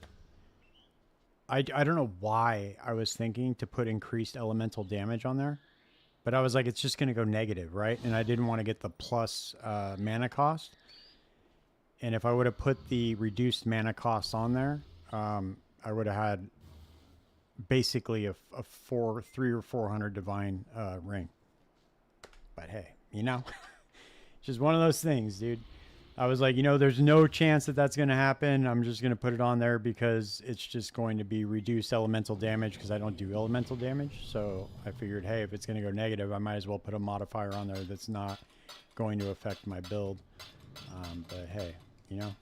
I don't know why I was thinking to put increased elemental damage on there, but I was like, it's just going to go negative, right? And I didn't want to get the plus mana cost. And if I would have put the reduced mana cost on there, I would have had basically a 300 or 400 divine ring. But hey, you know, just one of those things, dude. I was like, you know, there's no chance that that's going to happen. I'm just going to put it on there because it's just going to be reduced elemental damage because I don't do elemental damage. So I figured, hey, if it's going to go negative, I might as well put a modifier on there that's not going to affect my build. But hey, you know,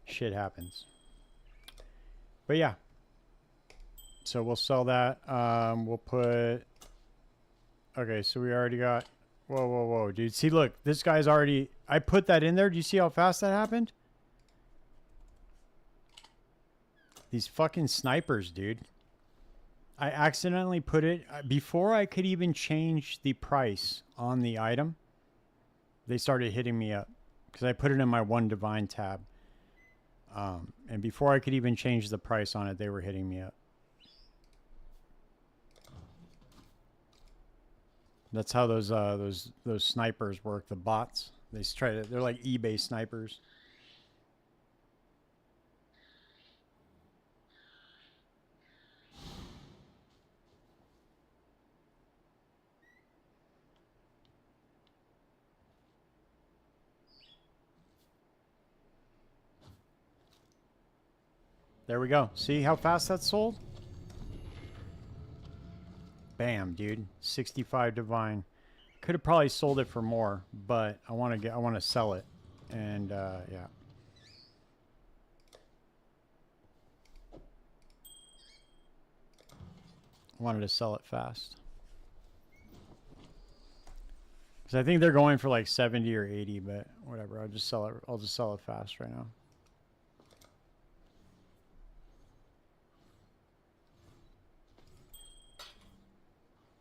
shit happens. But yeah. So we'll sell that. We'll put... Okay, so we already got... Whoa, whoa, whoa, dude. See, look, this guy's already... I put that in there. Do you see how fast that happened? These fucking snipers, dude. I accidentally put it... Before I could even change the price on the item, they started hitting me up. Because I put it in my 1 divine tab. And before I could even change the price on it, they were hitting me up. That's how those snipers work. The bots. They're like eBay snipers. There we go. See how fast that sold? Bam, dude. 65 divine. Could have probably sold it for more, but I want to sell it. And yeah. I wanted to sell it fast. Cuz I think they're going for like 70 or 80, but whatever. I'll just sell it fast right now.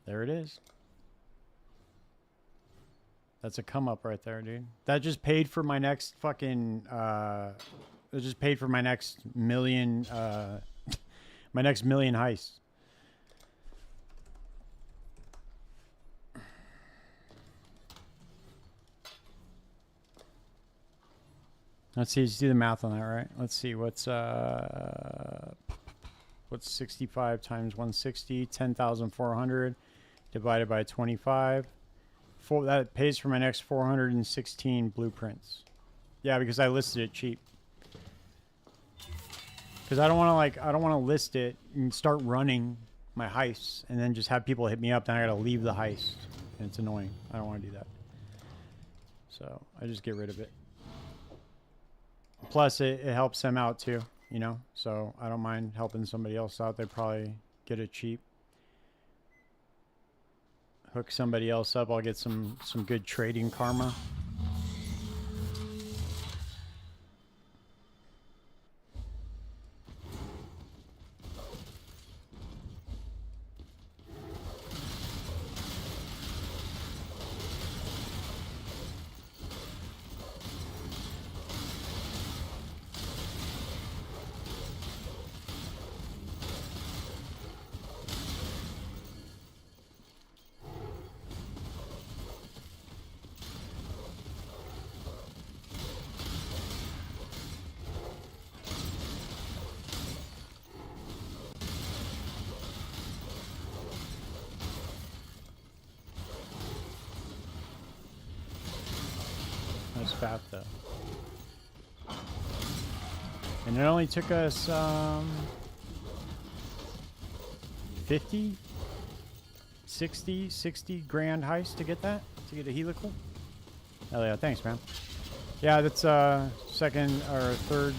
There it is. That's a come up right there, dude. That just paid for my next fucking that just paid for my next million my next million heists. Let's see, let's do the math on that, right? Let's see what's 65 times 160, 10,400 divided by 25. That pays for my next 416 blueprints. Yeah, because I listed it cheap. Because I don't want to list it and start running my heists and then just have people hit me up. Then I gotta leave the heist, and it's annoying. I don't want to do that. So I just get rid of it. Plus, it helps them out too, you know? So I don't mind helping somebody else out. They probably get it cheap. Hook somebody else up. I'll get some good trading karma. Nice path though. And it only took us 50, 60 grand heist to get that, to get a helical. Hell yeah, thanks man. Yeah, that's second or third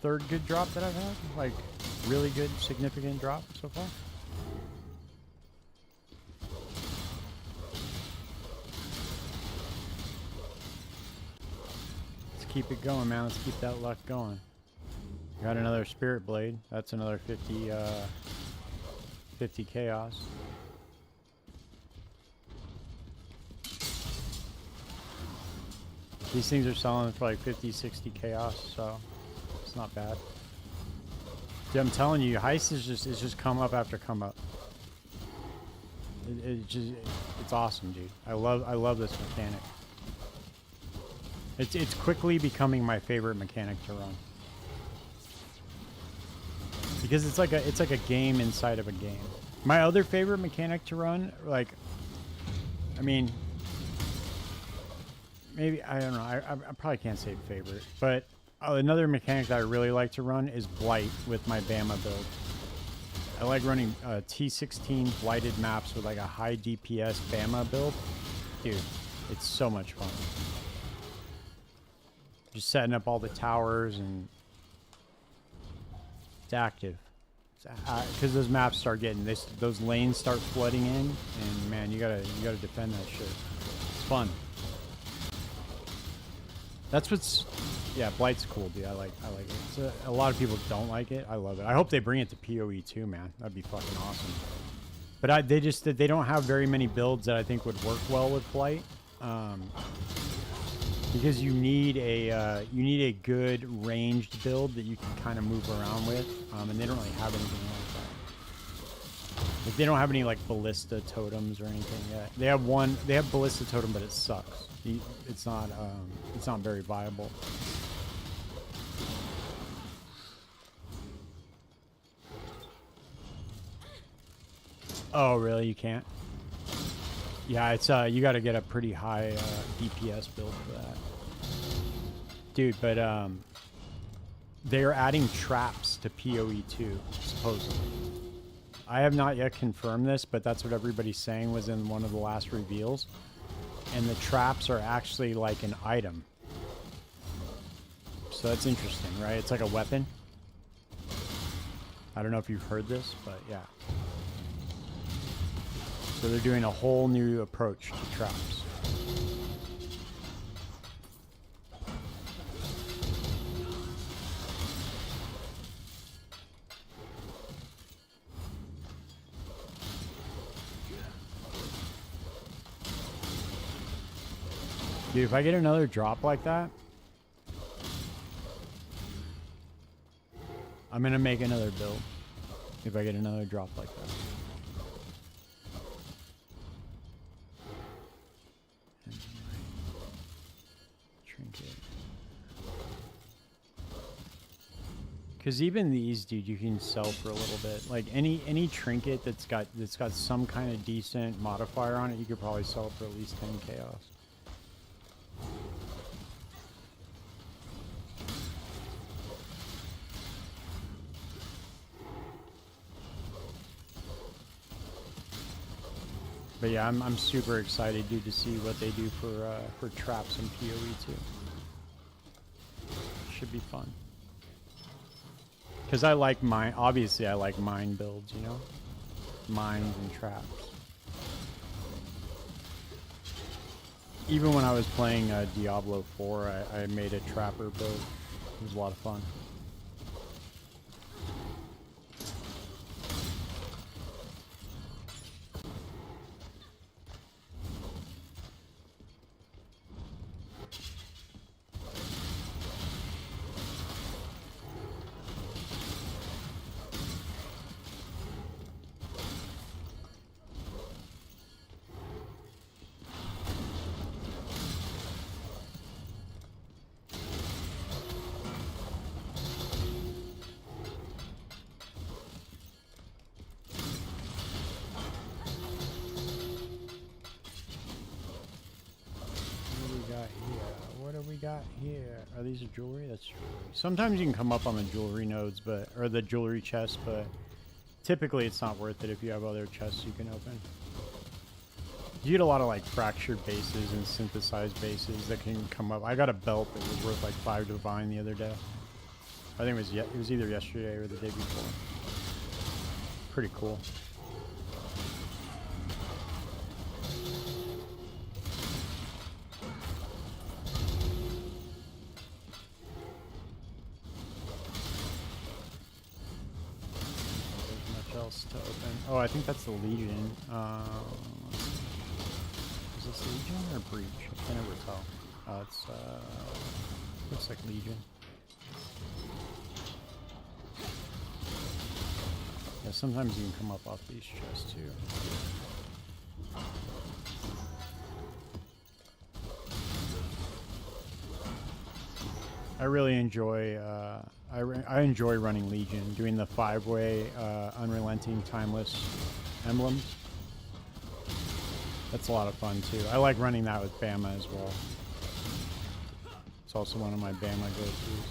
good drop that I've had. Like really good, significant drop so far. Keep it going, man. Let's keep that luck going. Got another spirit blade. That's another 50 chaos. These things are selling for like 50, 60 chaos, so it's not bad. Dude, I'm telling you, heist is just come up after come up. It's awesome, dude. I love this mechanic. It's quickly becoming my favorite mechanic to run. Because it's like a game inside of a game. My other favorite mechanic to run, like, I mean, maybe, I don't know, I probably can't say favorite, but another mechanic that I really like to run is Blight with my Bama build. I like running T16 blighted maps with like a high DPS Bama build. Dude, it's so much fun. Just setting up all the towers and it's active. Because those maps start getting those lanes start flooding in, and man, you gotta defend that shit. It's fun. That's what's, yeah, Blight's cool, dude. I like it. It's a lot of people don't like it. I love it. I hope they bring it to POE2, man. That'd be fucking awesome. But they don't have very many builds that I think would work well with Blight. Because you need a good ranged build that you can kind of move around with, and they don't really have anything like that. Like, they don't have any like ballista totems or anything yet. They have ballista totem, but it sucks. It's not very viable. Oh really? You can't? Yeah, it's you got to get a pretty high DPS build for that, dude. But they are adding traps to POE2 supposedly. I have not yet confirmed this, but that's what everybody's saying was in one of the last reveals. And the traps are actually like an item, so that's interesting, right? It's like a weapon. I don't know if you've heard this, but yeah. So they're doing a whole new approach to traps. Dude, if I get another drop like that, I'm gonna make another build. If I get another drop like that. Because even these, dude, you can sell for a little bit. Like any trinket that's got some kind of decent modifier on it, you could probably sell for at least 10 chaos. But yeah, I'm super excited, dude, to see what they do for traps in POE2. should be fun. Because I like mine. Obviously, I like mine builds, you know? Mines and traps. Even when I was playing Diablo 4, I made a trapper build. It was a lot of fun. Here. Are these a jewelry? That's jewelry. Sometimes you can come up on the jewelry nodes, or the jewelry chest, but typically it's not worth it if you have other chests you can open. You get a lot of like fractured bases and synthesized bases that can come up. I got a belt that was worth like 5 divine the other day. I think it was either yesterday or the day before. Pretty cool. To open. Oh, I think that's the Legion. Is this Legion or Breach? I can never tell. It's looks like Legion. Yeah, sometimes you can come up off these chests too. I really enjoy I enjoy running Legion, doing the 5-way unrelenting timeless emblems. That's a lot of fun too. I like running that with Bama as well. It's also one of my Bama go-tos.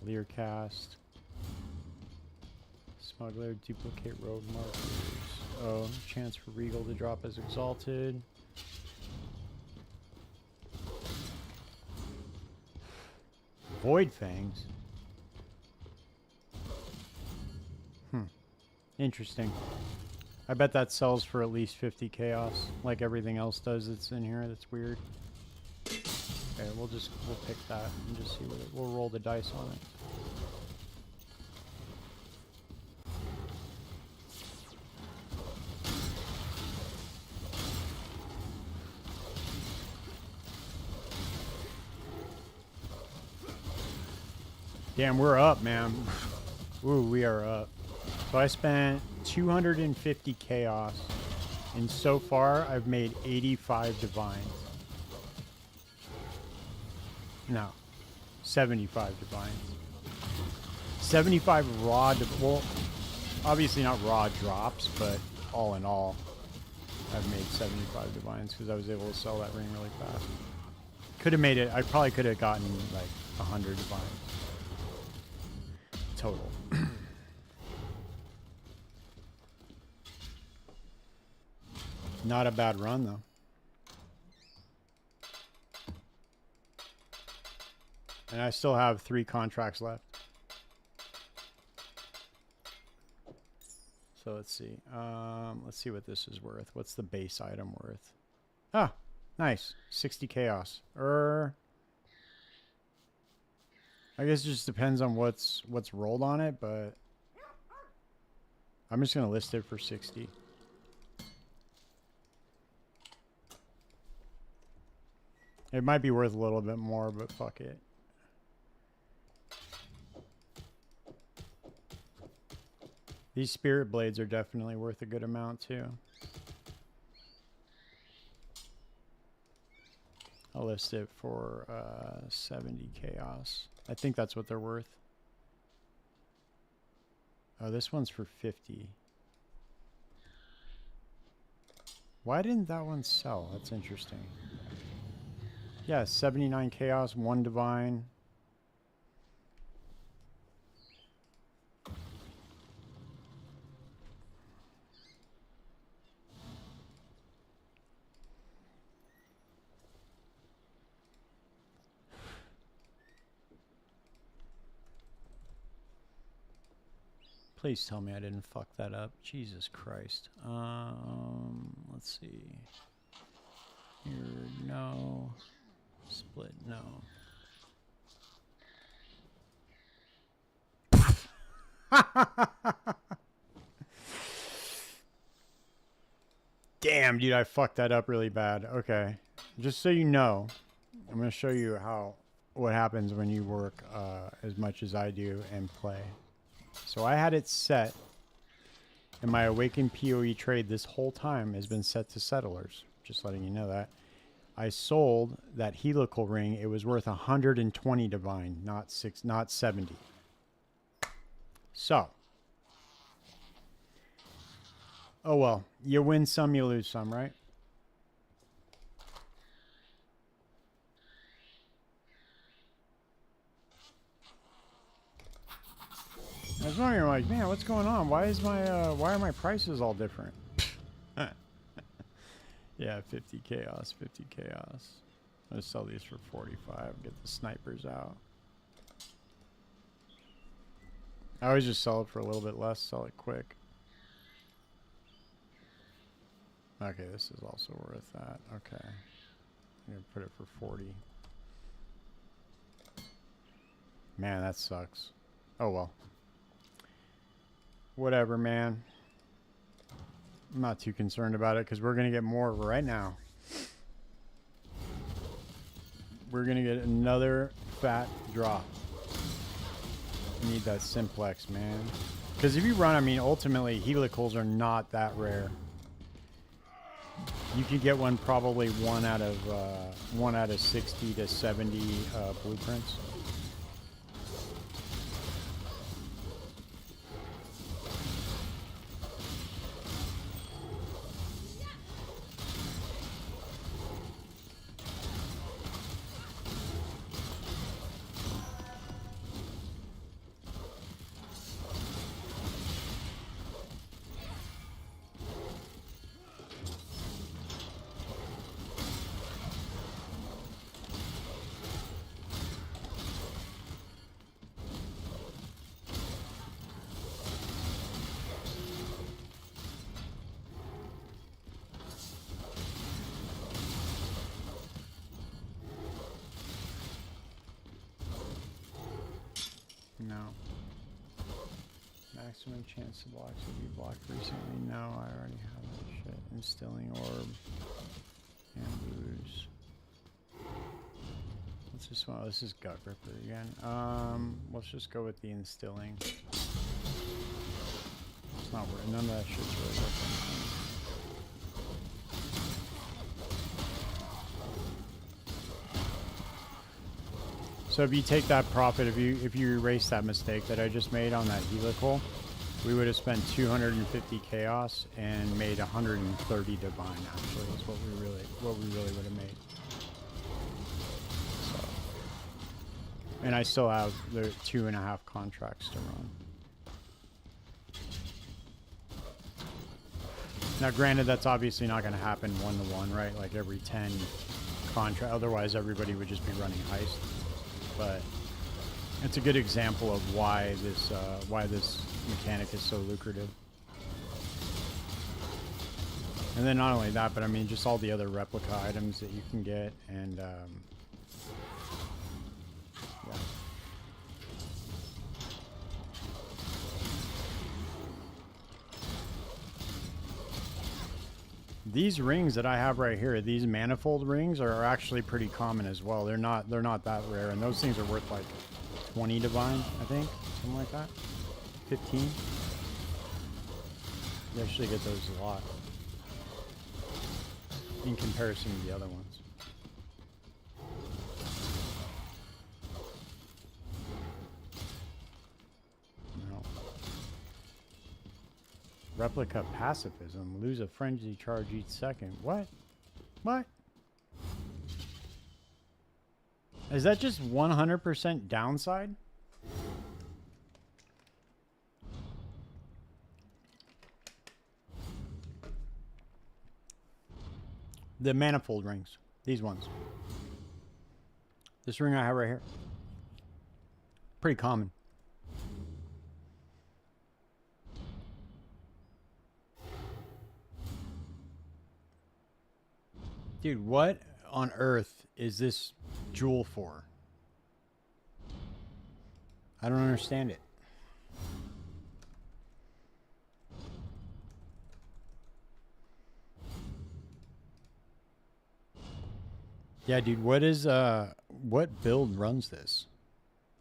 Learcast. Smuggler, duplicate rogue markers. Oh, chance for Regal to drop as exalted. Void Fangs. Interesting. I bet that sells for at least 50 chaos, like everything else does that's in here. That's weird. Okay, we'll pick that and just see what we'll roll the dice on it. Damn, we're up, man. Ooh, we are up. So I spent 250 chaos, and so far I've made 85 divines. No, 75 divines. 75 raw, well, obviously not raw drops, but all in all, I've made 75 divines because I was able to sell that ring really fast. Could have made it, I probably could have gotten like 100 divines. Total. Not a bad run though. And I still have 3 contracts left. So let's see. Let's see what this is worth. What's the base item worth? Ah, nice. 60 chaos. I guess it just depends on what's rolled on it, but I'm just gonna list it for 60. It might be worth a little bit more, but fuck it. These spirit blades are definitely worth a good amount too. I'll list it for 70 chaos. I think that's what they're worth. Oh, this one's for 50. Why didn't that one sell? That's interesting. Yeah, 79 chaos, 1 divine. Please tell me I didn't fuck that up. Jesus Christ. Let's see. Here, no. Split, no. Damn, dude, I fucked that up really bad. Okay. Just so you know, I'm going to show you what happens when you work as much as I do and play. So I had it set, and my Awakened POE trade this whole time has been set to settlers. Just letting you know that. I sold that helical ring. It was worth 120 divine, not 70. So, oh well, you win some, you lose some, right? I was wondering, like, man, what's going on? Why is why are my prices all different? Yeah, 50 chaos, 50 chaos. Let's sell these for 45. Get the snipers out. I always just sell it for a little bit less. Sell it quick. Okay, this is also worth that. Okay, I'm gonna put it for 40. Man, that sucks. Oh well. Whatever, man. I'm not too concerned about it because we're going to get more right now. We're going to get another fat drop. You need that simplex, man. Because if you run, I mean, ultimately, helicals are not that rare. You could get one probably one out of 60 to 70 blueprints. No. Maximum chance to block to be blocked recently. No, I already have that shit. Instilling orb. Ambush. What's this one? Oh, this is Gut Ripper again. Let's just go with the instilling. It's not worth. None of that shit's really worth anything. So if you take that profit, if you erase that mistake that I just made on that helical, we would have spent 250 chaos and made 130 divine. Actually, is what we really would have made. So, and I still have the 2.5 contracts to run. Now, granted, that's obviously not going to happen 1-to-1, right? Like every 10 contract. Otherwise, everybody would just be running heist. But it's a good example of why this mechanic is so lucrative. And then not only that, but I mean just all the other replica items that you can get, and yeah. These rings that I have right here, these manifold rings, are actually pretty common as well. They're not that rare, and those things are worth like 20 divine, I think, something like that. 15. You actually get those a lot in comparison to the other ones. No. Replica pacifism. Lose a frenzy charge each second. What? What? Is that just 100% downside? The manifold rings. These ones. This ring I have right here. Pretty common. Dude, what on earth is this jewel for? I don't understand it. Yeah, dude, what is what build runs this?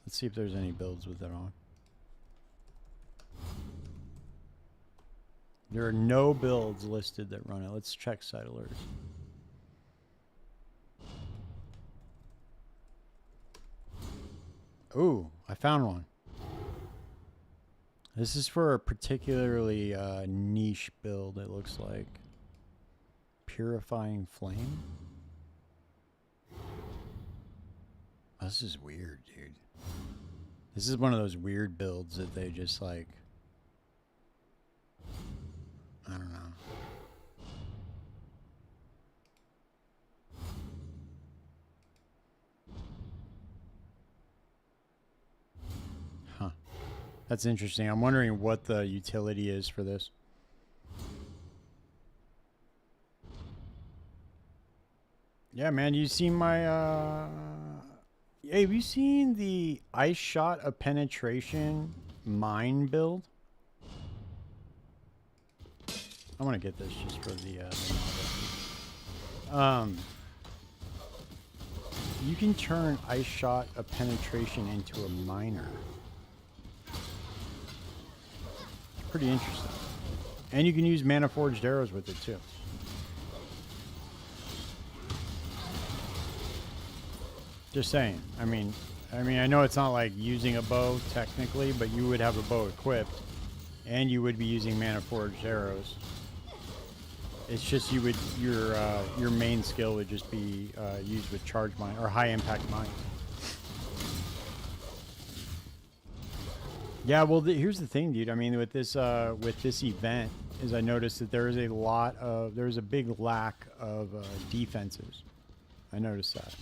Let's see if there's any builds with it on. There are no builds listed that run it. Let's check site alerts. Ooh, I found one. This is for a particularly niche build, it looks like. Purifying Flame? Oh, this is weird, dude. This is one of those weird builds that they just like... I don't know. Huh. That's interesting. I'm wondering what the utility is for this. Yeah, man, you seen my hey, have you seen the Ice Shot of Penetration mine build? I want to get this just for the you can turn Ice Shot of Penetration into a miner. It's pretty interesting. And you can use Mana Forged Arrows with it too. Just saying. I mean, I know it's not like using a bow technically, but you would have a bow equipped, and you would be using Mana Forged Arrows. It's just you would your main skill would just be used with charge mine or high impact mines. Yeah, well, here's the thing, dude. I mean, with this event, is I noticed that there is a big lack of defenses. I noticed that.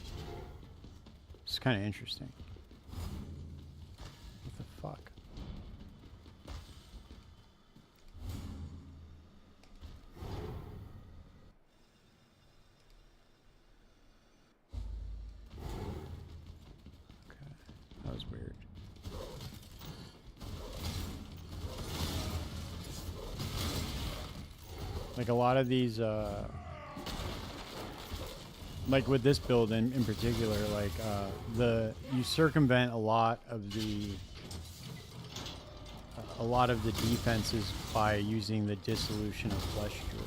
It's kind of interesting. What the fuck? Okay, that was weird. Like a lot of these, like with this build in particular, like you circumvent a lot of the defenses by using the Dissolution of Flesh Jewel,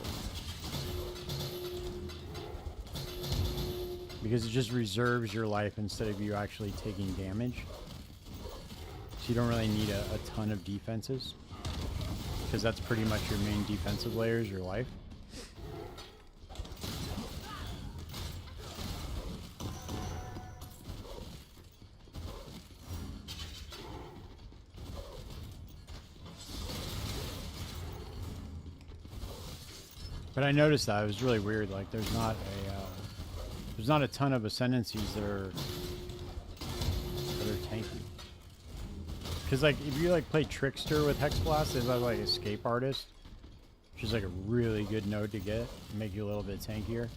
because it just reserves your life instead of you actually taking damage. So you don't really need a ton of defenses, because that's pretty much your main defensive layer is your life. But I noticed that it was really weird. Like, there's not a ton of ascendancies that are tanky. Because like, if you like play Trickster with Hex Blast, there's like Escape Artist, which is like a really good node to get, make you a little bit tankier.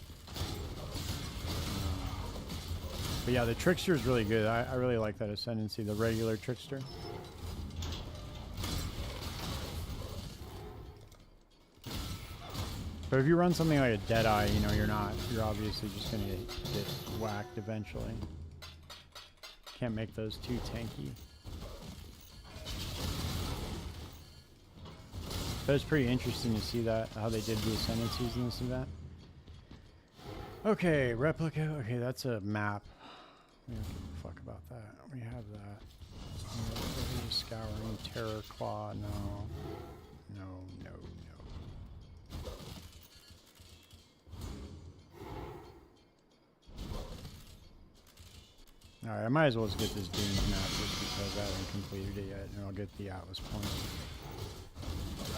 But yeah, the Trickster is really good. I really like that ascendancy, the regular Trickster. But if you run something like a Deadeye, you know, you're obviously just going to get whacked eventually. Can't make those too tanky. But it's pretty interesting to see that, how they did the ascendancies in this event. Okay, replica. Okay, that's a map. We don't give a fuck about that. We have that. Scouring, Terror Claw, no. No, no, no. Alright, I might as well just get this Dunes map just because I haven't completed it yet, and I'll get the Atlas point.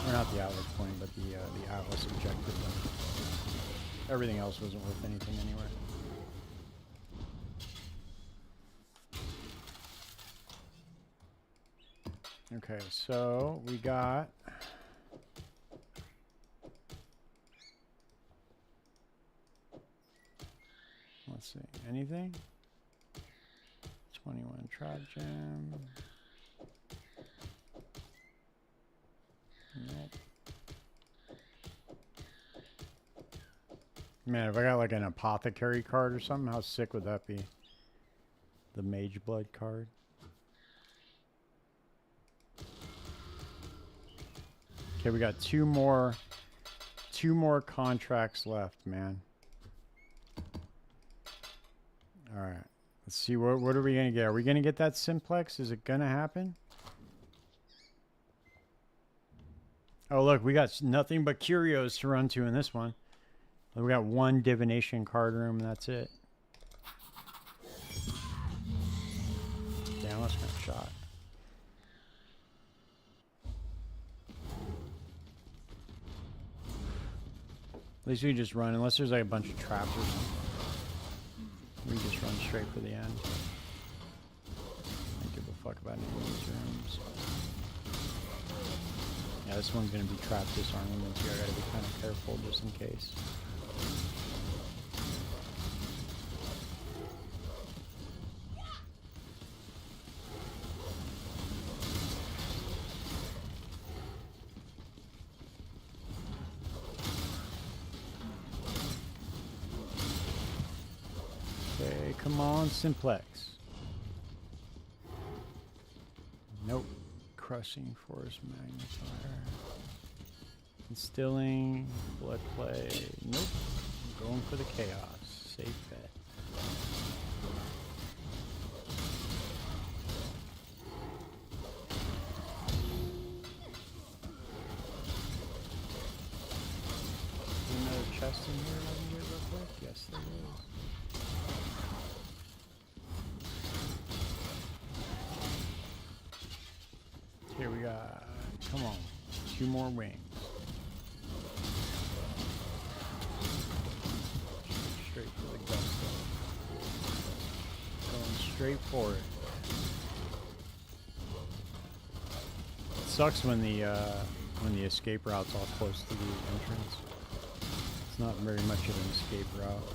Or not the Atlas point, but the Atlas objective. Everything else wasn't worth anything anyway. Okay, so we got... Let's see. Anything? 21 trap gem. Nope. Man, if I got like an apothecary card or something, how sick would that be? The mage blood card. Okay, we got two more contracts left, man. All right. Let's see, what are we going to get? Are we going to get that simplex? Is it going to happen? Oh, look, we got nothing but curios to run to in this one. We got one divination card room, and that's it. Damn, that's kind of shot. At least we just run, unless there's like a bunch of traps or something. We just run straight for the end. Don't give a fuck about any of these rooms. Yeah, this one's gonna be trap disarmament here. I gotta be kind of careful just in case. Okay, come on, simplex. Nope. Crushing force magnifier. Instilling. Blood play. Nope. I'm going for the chaos. Safe bet. Is there another chest in here I can get real quick? Yes, there is. Here we got, come on, 2 more wings. Straight for the gusto. Going straight for it. It sucks when the escape route's all close to the entrance. It's not very much of an escape route.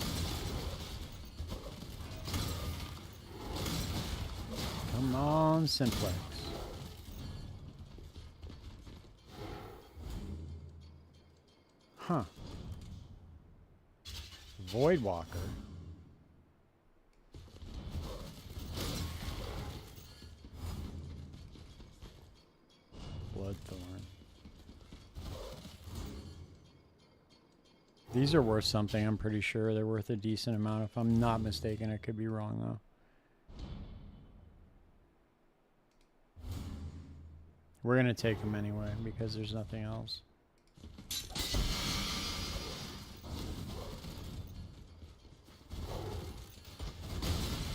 Come on, simplex. Huh. Voidwalker. Bloodthorn. These are worth something, I'm pretty sure. They're worth a decent amount. If I'm not mistaken, I could be wrong, though. We're going to take them anyway, because there's nothing else.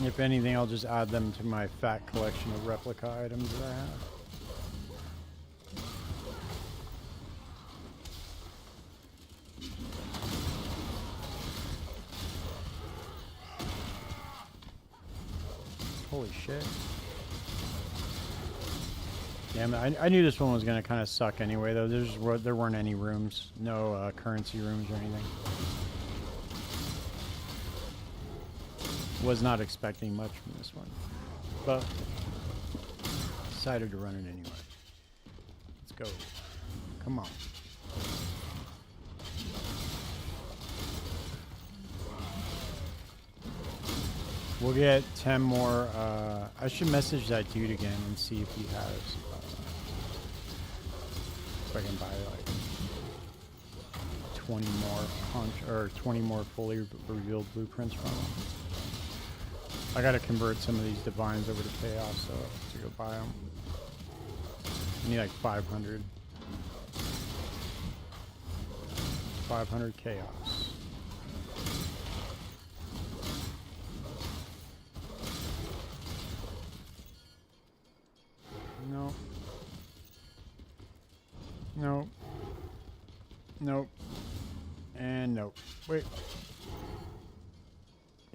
If anything, I'll just add them to my fat collection of replica items that I have. Holy shit. Damn it, I knew this one was going to kind of suck anyway, though. There weren't any rooms. No currency rooms or anything. Was not expecting much from this one, but decided to run it anyway. Let's go. Come on. We'll get 10 more. I should message that dude again and see if he has. If I can buy like 20 more 20 more fully revealed blueprints from him. I gotta convert some of these divines over to chaos, so I have to go buy them. I need like 500. 500 chaos. No. Nope. Nope. And nope. Wait.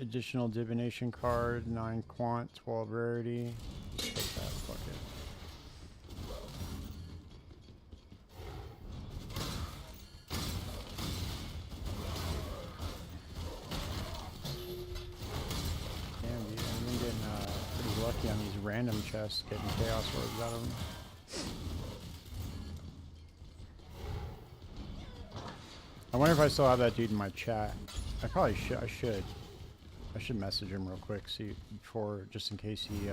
Additional divination card, 9 quant, 12 rarity. Just take that, fuck it. 50 on these random chests, getting chaos orbs out of them. I wonder if I still have that dude in my chat. I probably should. I should message him real quick, see before, just in case he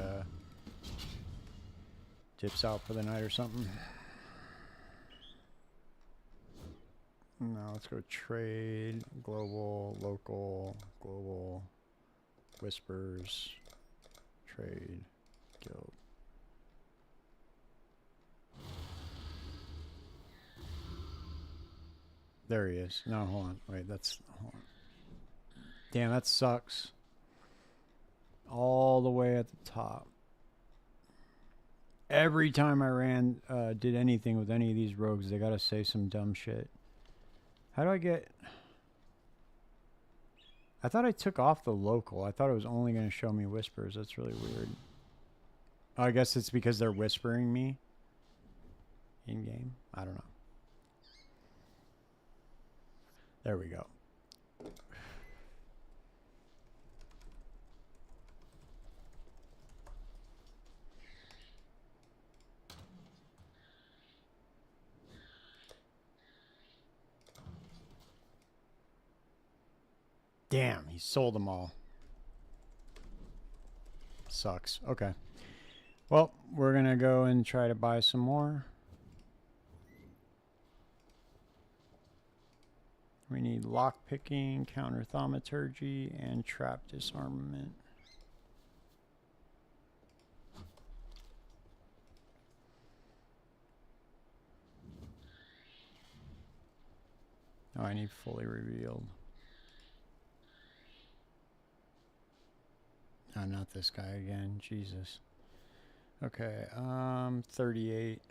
dips out for the night or something. No, let's go trade, global, local, global, whispers, trade, guild. There he is. No, hold on. Wait, hold on. Damn, that sucks. All the way at the top. Every time I did anything with any of these rogues, they gotta say some dumb shit. How do I get... I thought I took off the local. I thought it was only gonna show me whispers. That's really weird. Oh, I guess it's because they're whispering me in-game. I don't know. There we go. Damn, he sold them all. Sucks. Okay. Well, we're going to go and try to buy some more. We need lockpicking, counter thaumaturgy, and trap disarmament. Oh, I need fully revealed. Oh, not this guy again. Jesus. Okay, 38.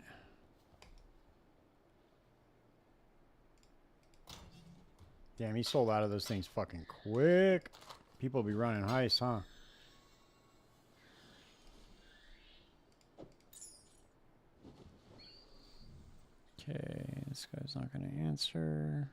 Damn, he sold out of those things fucking quick. People be running heist, huh? Okay, this guy's not going to answer.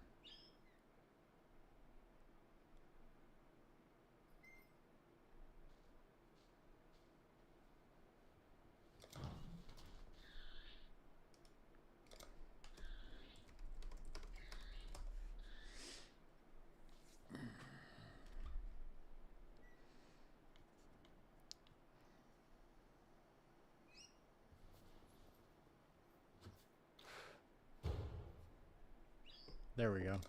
There we go.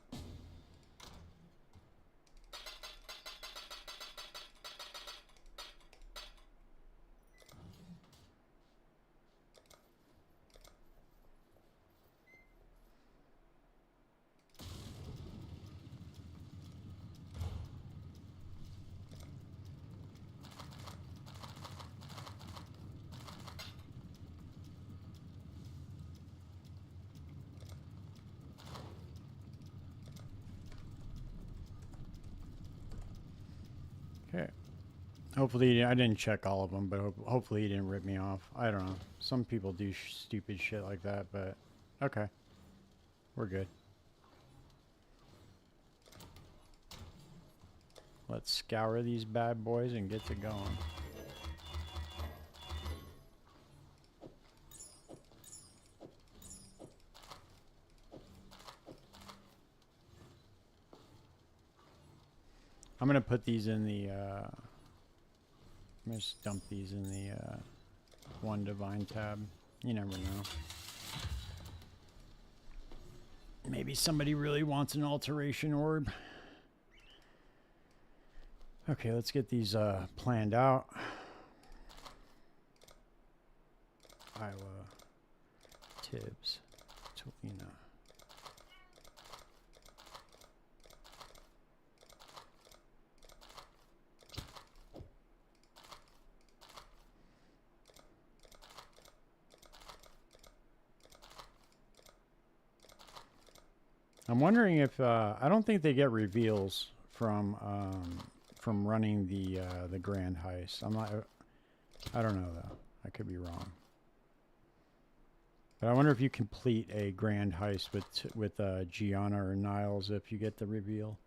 Okay. Hopefully, I didn't check all of them, but hopefully he didn't rip me off. I don't know. Some people do stupid shit like that, but okay. We're good. Let's scour these bad boys and get to going. I'm going to put these in the... I'm going to just dump these in the one divine tab. You never know. Maybe somebody really wants an alteration orb. Okay, let's get these planned out. Iowa, Tibbs, Tolina. I'm wondering if I don't think they get reveals from running the grand heist. I don't know though. I could be wrong. But I wonder if you complete a grand heist with Gianna or Niles if you get the reveal.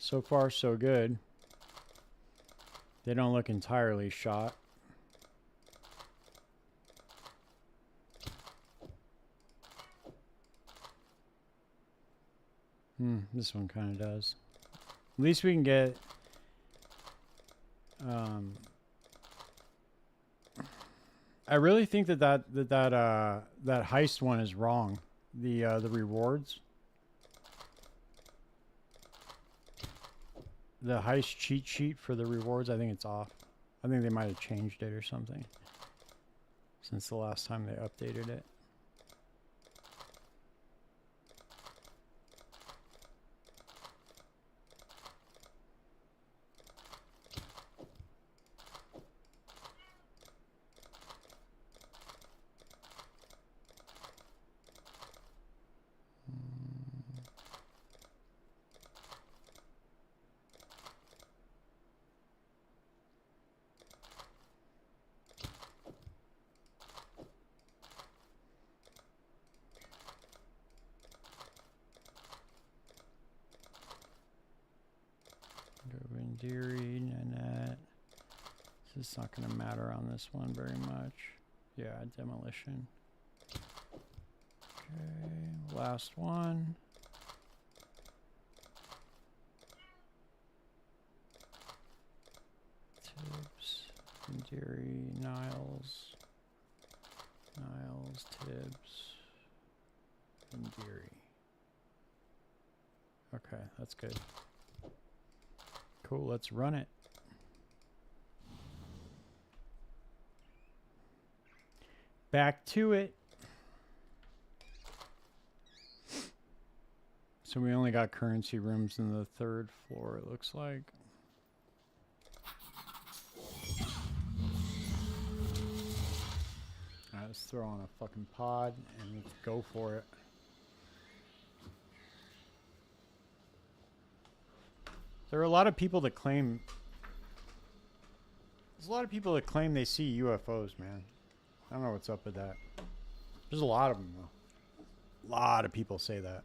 So far, so good. They don't look entirely shot. This one kind of does. At least we can get... I really think that heist one is wrong. The rewards. The heist cheat sheet for the rewards, I think it's off. I think they might have changed it or something since the last time they updated it. Deary, Nanette. This is not going to matter on this one very much. Yeah, demolition. Okay, last one. Tibbs, Deary, Niles. Niles, Tibbs, and Deary. Okay, that's good. Cool, let's run it. Back to it. So we only got currency rooms in the 3rd floor, it looks like. Alright, let's throw on a fucking pod and let's go for it. There are a lot of people that claim... There's a lot of people that claim they see UFOs, man. I don't know what's up with that. There's a lot of them, though. A lot of people say that.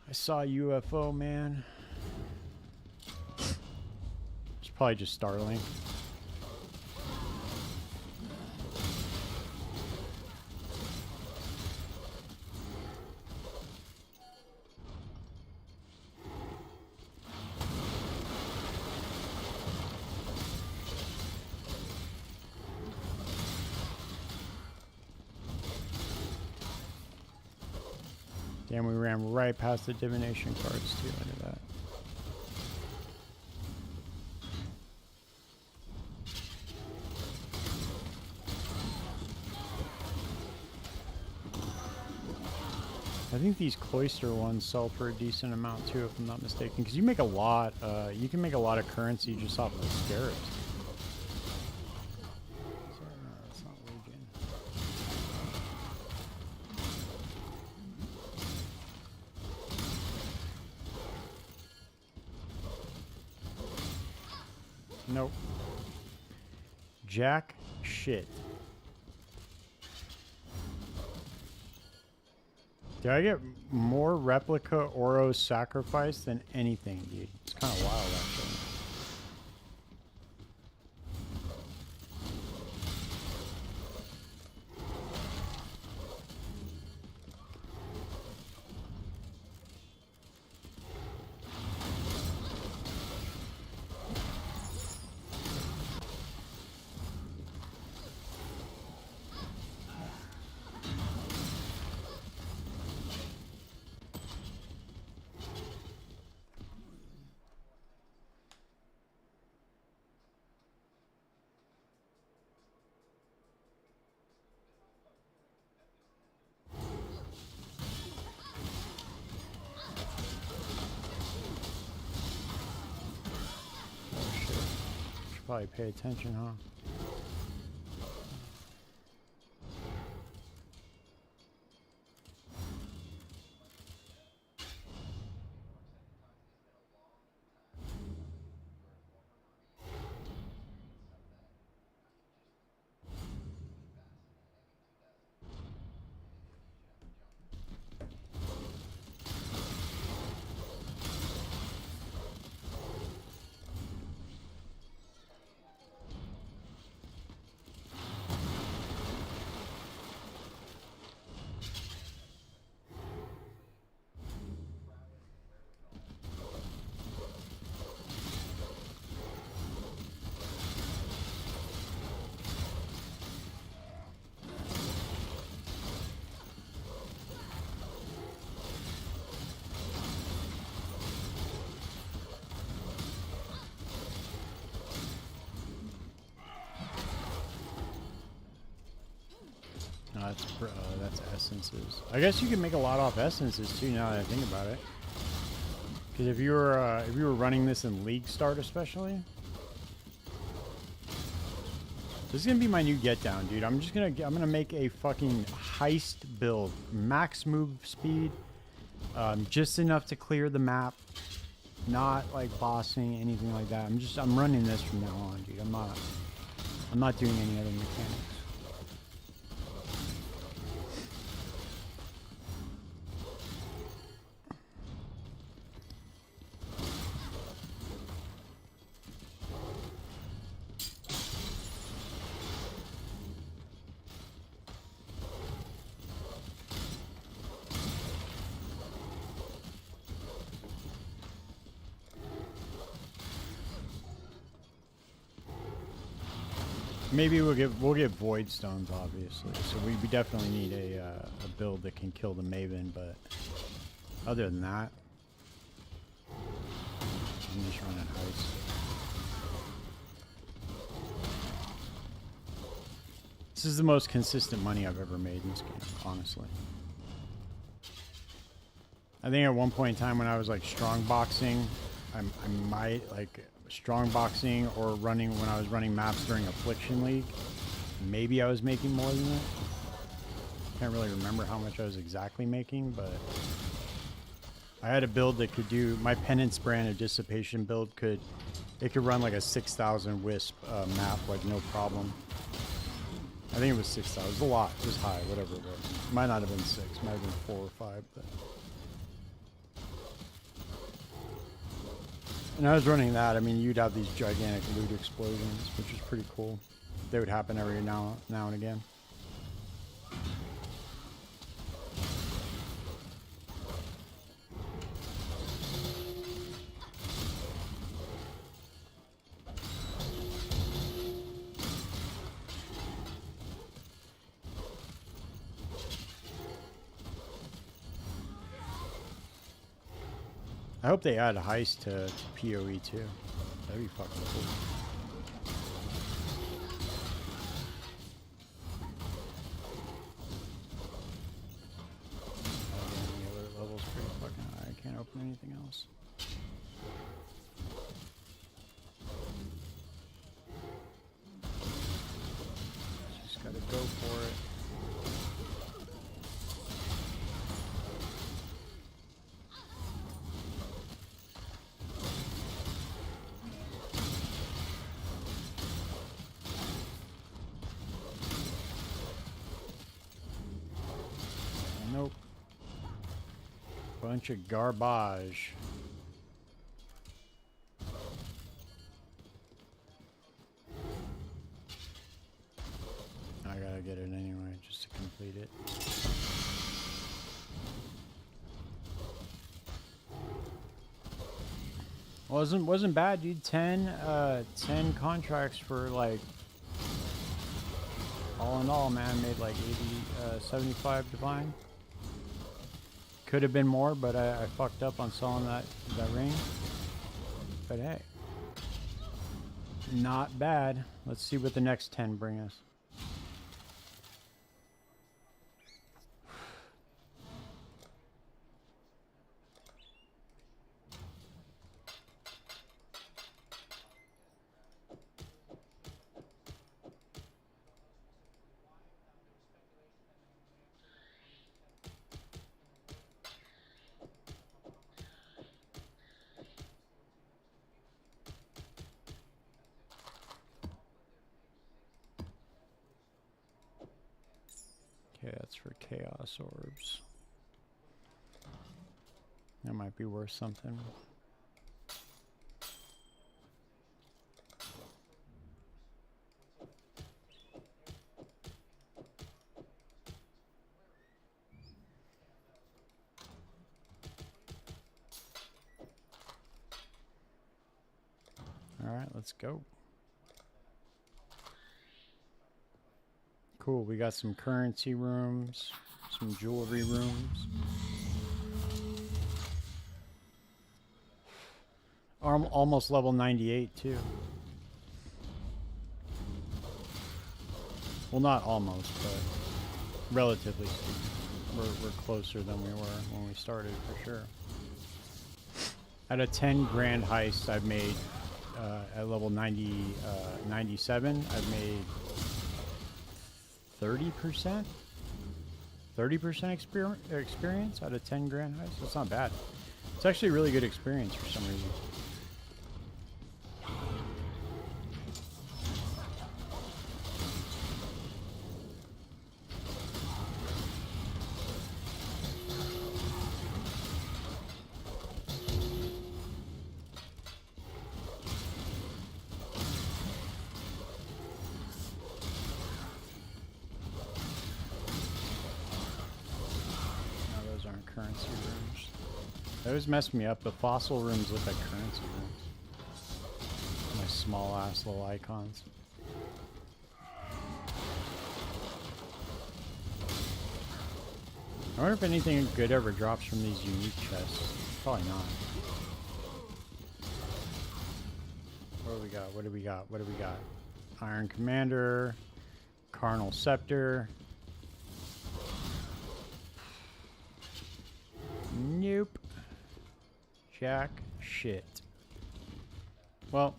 I saw a UFO, man. It's probably just Starlink. Damn, we ran right past the divination cards too. Look at that. I think these cloister ones sell for a decent amount too, if I'm not mistaken, because you make a lot. You can make a lot of currency just off of the scarabs. Nope. Jack shit. Did I get more replica Oro sacrifice than anything, dude? It's kind of wild, actually. Probably pay attention, huh? That's essences. I guess you can make a lot off essences too. Now that I think about it, because if you were running this in League Start, especially, this is gonna be my new get down, dude. I'm gonna make a fucking heist build, max move speed, just enough to clear the map, not like bossing anything like that. I'm running this from now on, dude. I'm not doing any other mechanics. Maybe we'll get void stones, obviously. So we definitely need a build that can kill the Maven. But other than that, I'm just running heist. This is the most consistent money I've ever made in this game, honestly. I think at one point in time when I was like strong boxing, I might like strong boxing or running when I was running maps during Affliction League. Maybe I was making more than that. Can't really remember how much I was exactly making, but I had a build that could do my Penance brand of Dissipation build. Could run like a 6,000 Wisp map like no problem. I think it was 6,000. It was a lot. It was high, whatever it was. Might not have been 6. Might have been 4 or 5, but. And I was running that. I mean, you'd have these gigantic loot explosions, which is pretty cool. They would happen every now and again. I hope they add heist to POE2. That'd be fucking cool. The other level's pretty fucking high. I can't open anything else. Just gotta go for it. Nope. Bunch of garbage. I gotta get it anyway, just to complete it. Wasn't bad, dude. 10 contracts for like. All in all, man, made like 75 divine. Could have been more, but I fucked up on selling that ring. But hey, not bad. Let's see what the next 10 bring us. Okay, that's for chaos orbs. That might be worth something. All right, let's go. Cool, we got some currency rooms, some jewelry rooms. Almost level 98 too. Well, not almost, but Relatively speaking. We're closer than we were when we started, for sure. At a 10 grand heist, I've made, at level 97, I've made 30%? 30% experience out of 10 grand heist? That's not bad. It's actually really good experience for some reason. Currency rooms. Those mess me up. The fossil rooms look like currency rooms. My small ass little icons. I wonder if anything good ever drops from these unique chests. Probably not. What do we got? What do we got? What do we got? Iron Commander. Carnal Scepter. Nope. Jack shit. Well,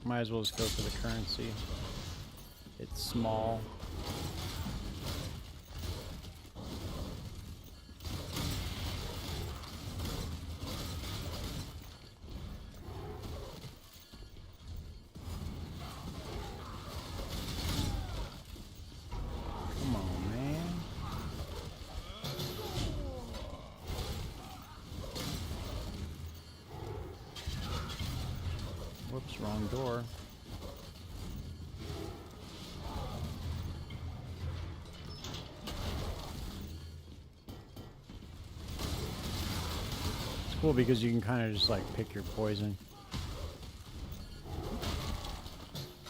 might as well just go for the currency. It's small. Come on, man. Whoops, wrong door. It's cool because you can kind of just like pick your poison.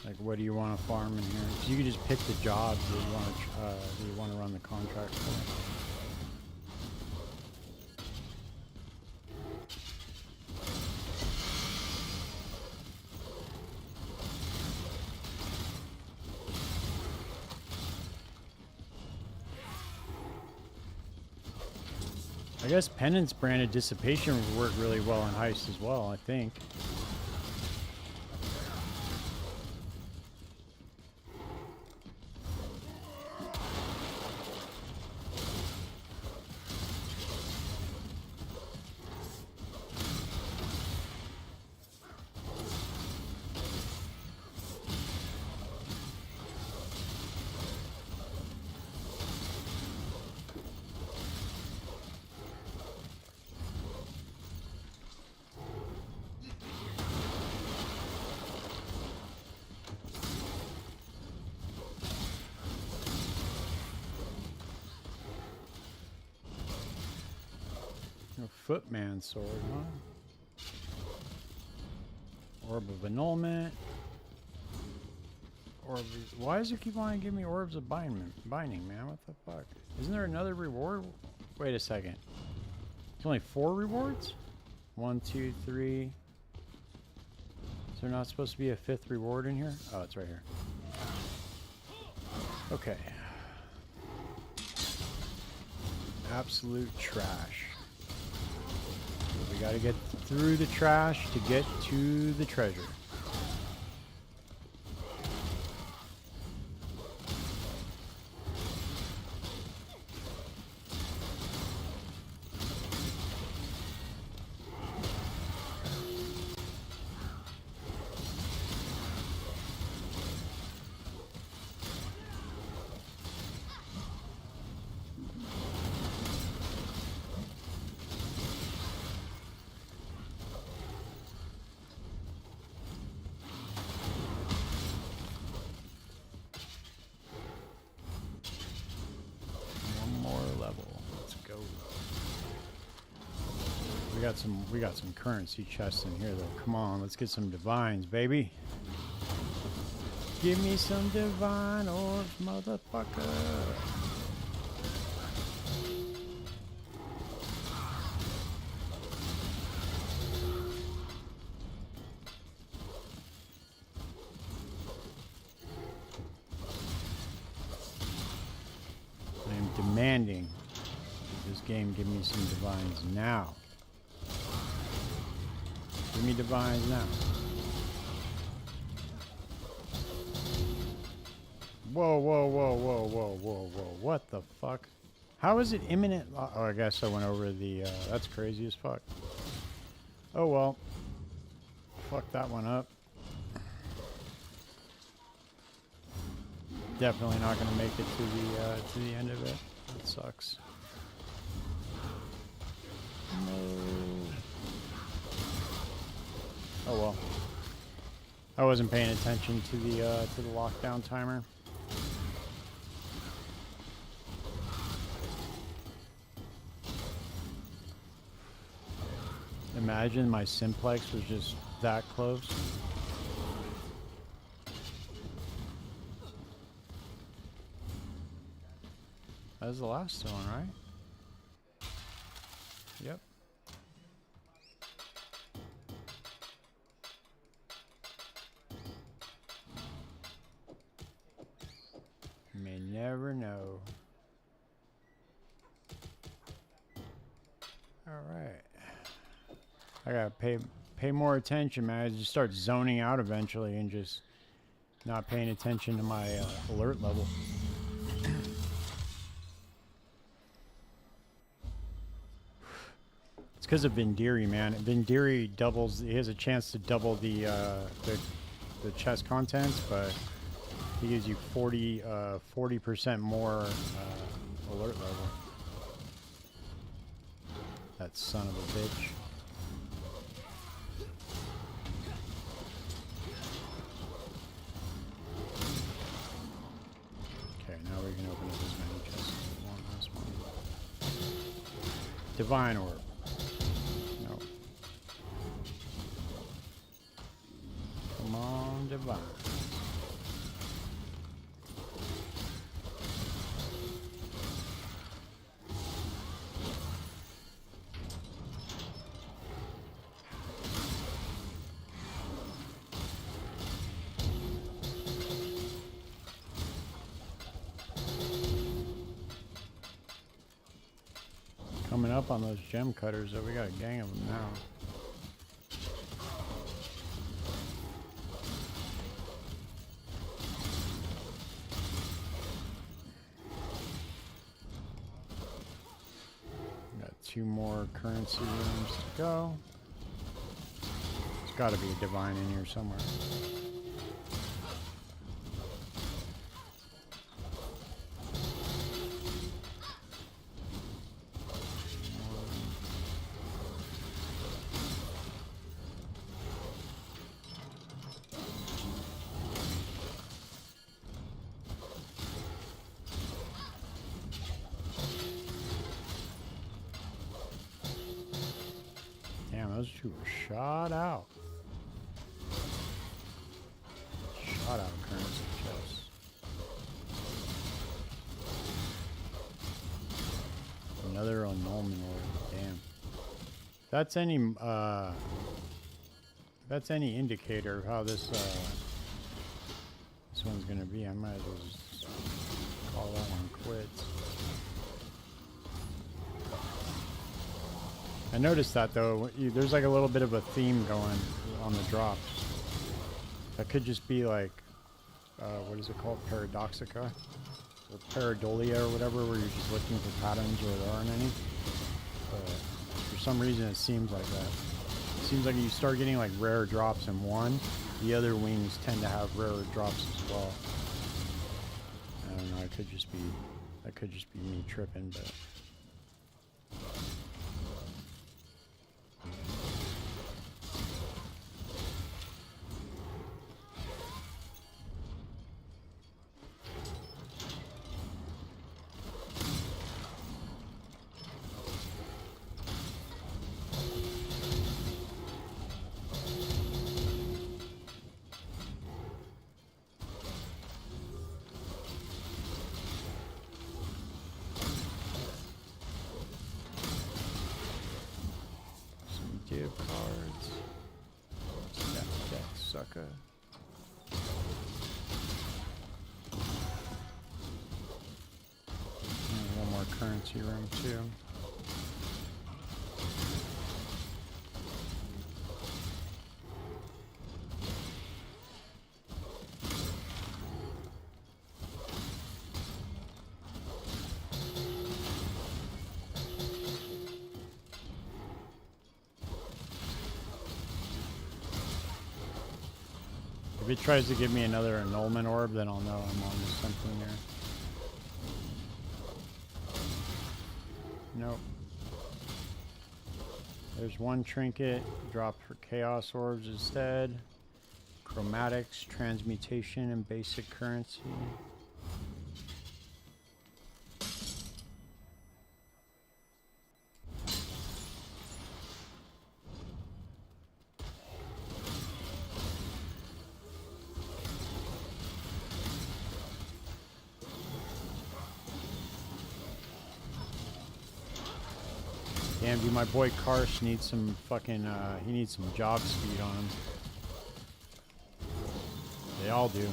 Like, what do you want to farm in here? So you can just pick the jobs that you want to run the contract for. I guess Penance branded Dissipation would work really well in Heist as well, I think. Footman sword, huh? Orb of annulment. Why does it keep on giving me orbs of binding, man? What the fuck? Isn't there another reward? Wait a second. There's only 4 rewards? 1, 2, 3. Is there not supposed to be a 5th reward in here? Oh, it's right here. Okay. Absolute trash. We gotta get through the trash to get to the treasure. We got some currency chests in here though. Come on, let's get some divines, baby. Give me some divine orbs, motherfucker. demanding that this game give me some divines now. Give me divines now. Whoa, whoa, whoa, whoa, whoa, whoa, whoa. What the fuck? How is it imminent? Oh, I guess I went over the, that's crazy as fuck. Oh, well. Fuck that one up. Definitely not going to make it to the end of it. That sucks. No. Oh, well. I wasn't paying attention to the lockdown timer. Imagine my simplex was just that close. That was the last one, right? Yep. You may never know. All right. I gotta pay more attention, man. I just start zoning out eventually and just not paying attention to my alert level. It's because of Vindiri, man. Vindiri doubles. He has a chance to double the chest contents, but he gives you 40% more alert level. That son of a bitch. Now we can open up as many chests as we want on this one. Divine Orb. No. Come on, Divine. Coming up on those gem cutters, though, we got a gang of them now. Got 2 more currency rooms to go. There's got to be a divine in here somewhere. Those 2 were shot out. Shot out currency chests. Another annulment orb. Damn. That's any indicator of how this one's gonna be. I might as well just call that one quits. I noticed that though, there's like a little bit of a theme going on the drops. That could just be like, what is it called? Paradoxica? Or pareidolia or whatever, where you're just looking for patterns where there aren't any. But for some reason it seems like that. It seems like you start getting like rare drops in one, the other wings tend to have rarer drops as well. I don't know, that could just be me tripping, but... Give cards. Step deck, sucker. currency room too. If it tries to give me another annulment orb, then I'll know I'm on to something there. Nope. There's one trinket. Drop for chaos orbs instead. Chromatics, transmutation, and basic currency. Damn, dude, my boy Karsh needs some fucking, he needs some job speed on him. They all do.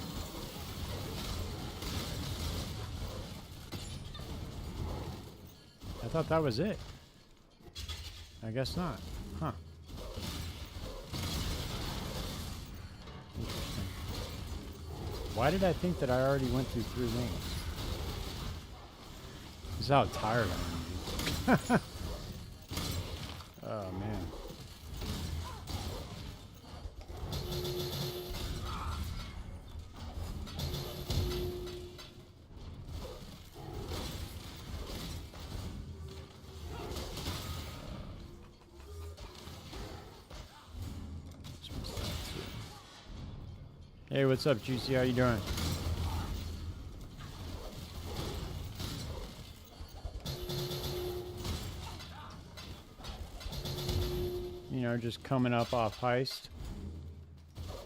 I thought that was it. I guess not. Huh. Interesting. Why did I think that I already went through 3 rings? This is how tired I am, dude. Oh, man. Hey, what's up, Juicy? How you doing? You know, just coming up off heist.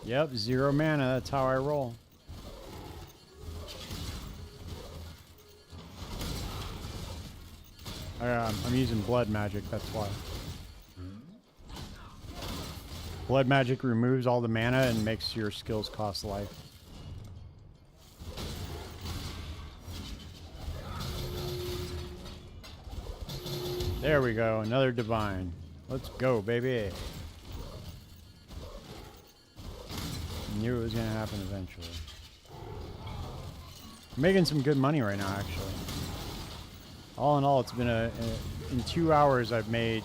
Yep, 0 mana. That's how I roll. I'm using blood magic. That's why. Blood magic removes all the mana and makes your skills cost life. There we go. Another divine. Let's go, baby. Knew it was going to happen eventually. I'm making some good money right now, actually. All in all, it's been in 2 hours, I've made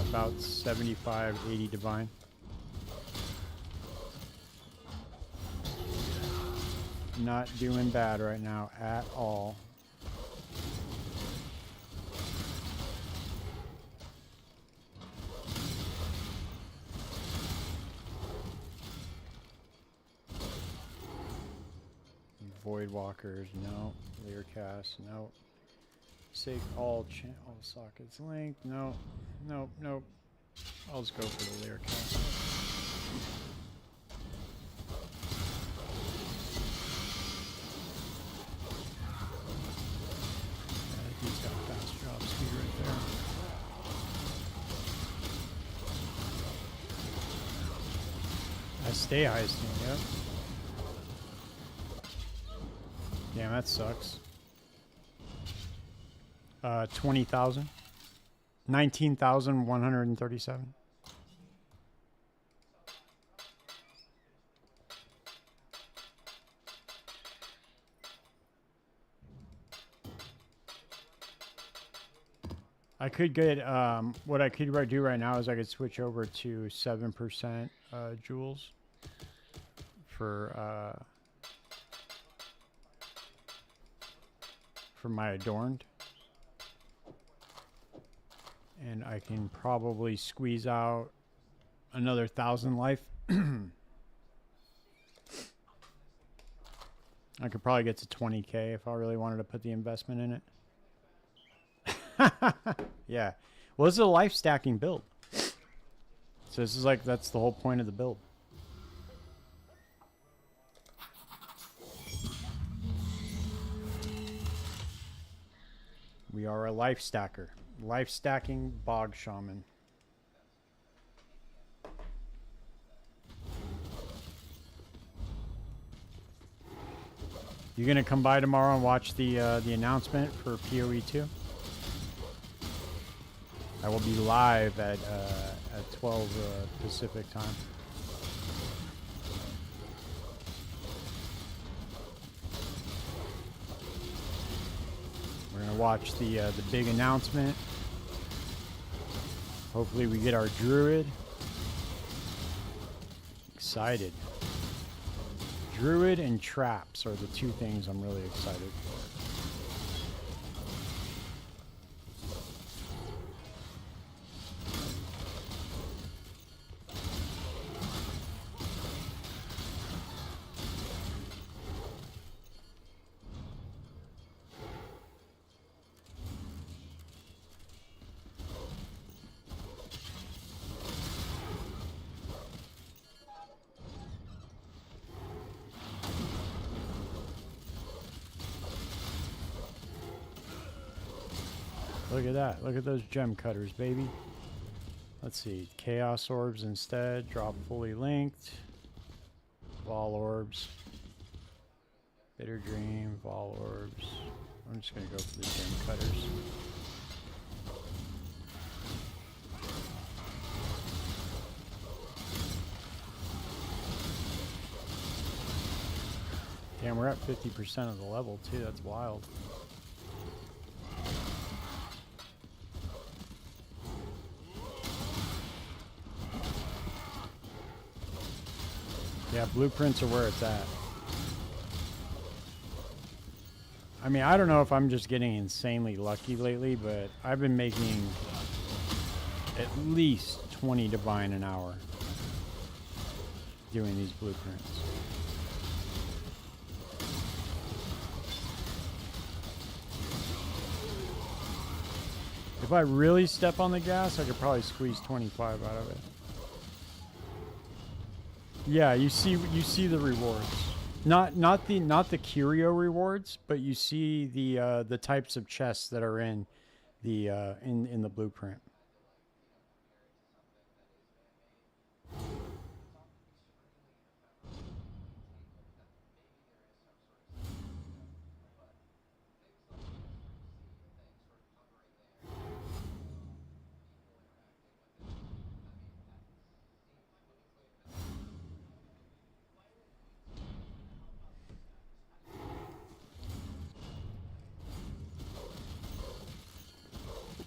about 75, 80 divine. Not doing bad right now at all. Void Walkers, no. Leer Cast, no. Sake all sockets linked, no. Nope, nope. I'll just go for the Leer Cast. Yeah, he's got fast drop speed right there. I stay heisting, yep. Damn, that sucks. 20,000. 19,137. I could get, what I could do right now is I could switch over to 7% jewels for my adorned. And I can probably squeeze out another 1,000 life. I could probably get to 20k if I really wanted to put the investment in it. Yeah. Well, this is a life stacking build. So this is like, that's the whole point of the build. We are a life stacker. Life stacking bog shaman. You gonna come by tomorrow and watch the announcement for POE2? I will be live at 12 Pacific time. We're gonna watch the big announcement. Hopefully we get our druid. Excited. Druid and traps are the two things I'm really excited for. Look at that. Look at those gem cutters, baby. Let's see. Chaos orbs instead. Drop fully linked. Vol orbs. Bitter dream. Vol orbs. I'm just going to go for the gem cutters. Damn, we're at 50% of the level too. That's wild. Yeah, blueprints are where it's at. I mean, I don't know if I'm just getting insanely lucky lately, but I've been making at least 20 divine an hour doing these blueprints. If I really step on the gas, I could probably squeeze 25 out of it. Yeah, you see the rewards. Not the curio rewards, but you see the types of chests that are in the in the blueprint.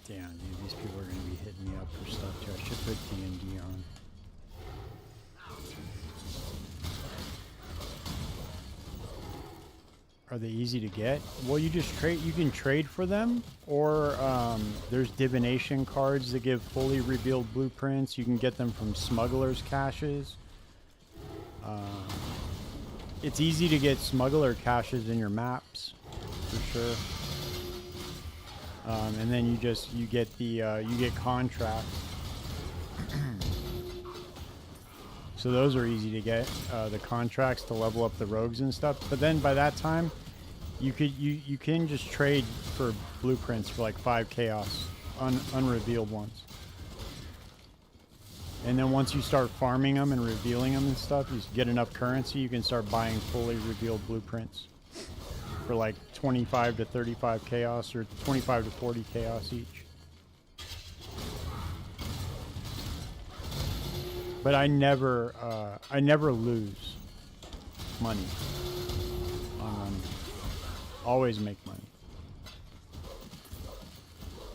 Damn, dude, these people are going to be hitting me up for stuff too. I should put D&D on. Are they easy to get? Well, you just trade. You can trade for them, or there's divination cards that give fully revealed blueprints. You can get them from smugglers' caches. It's easy to get smuggler caches in your maps, for sure. And then you get the you get contracts. So those are easy to get, the contracts to level up the rogues and stuff. But then by that time, you can just trade for blueprints for like 5 chaos, unrevealed ones. And then once you start farming them and revealing them and stuff, you get enough currency, you can start buying fully revealed blueprints for like 25 to 35 chaos or 25 to 40 chaos each. But I never lose money on running. Always make money.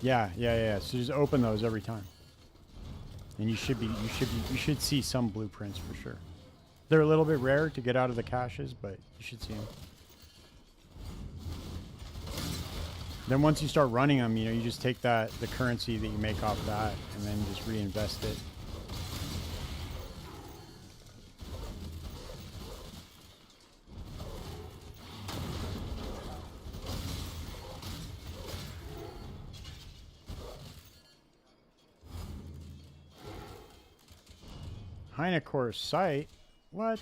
Yeah. So just open those every time, and you should see some blueprints for sure. They're a little bit rare to get out of the caches, but you should see them. Then once you start running them, you just take the currency that you make off that and then just reinvest it. Heinecor's site? What?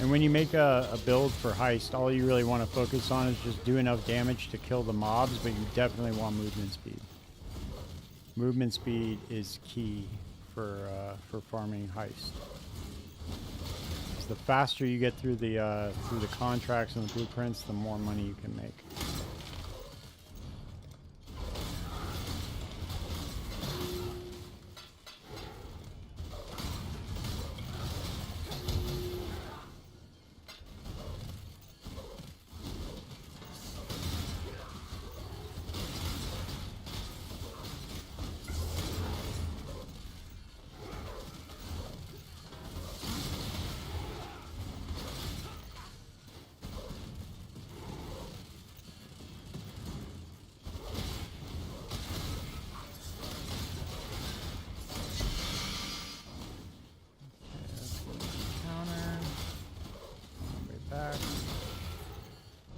And when you make a build for Heist, all you really want to focus on is just do enough damage to kill the mobs, but you definitely want movement speed. Movement speed is key for farming Heist. The faster you get through the contracts and the blueprints, the more money you can make.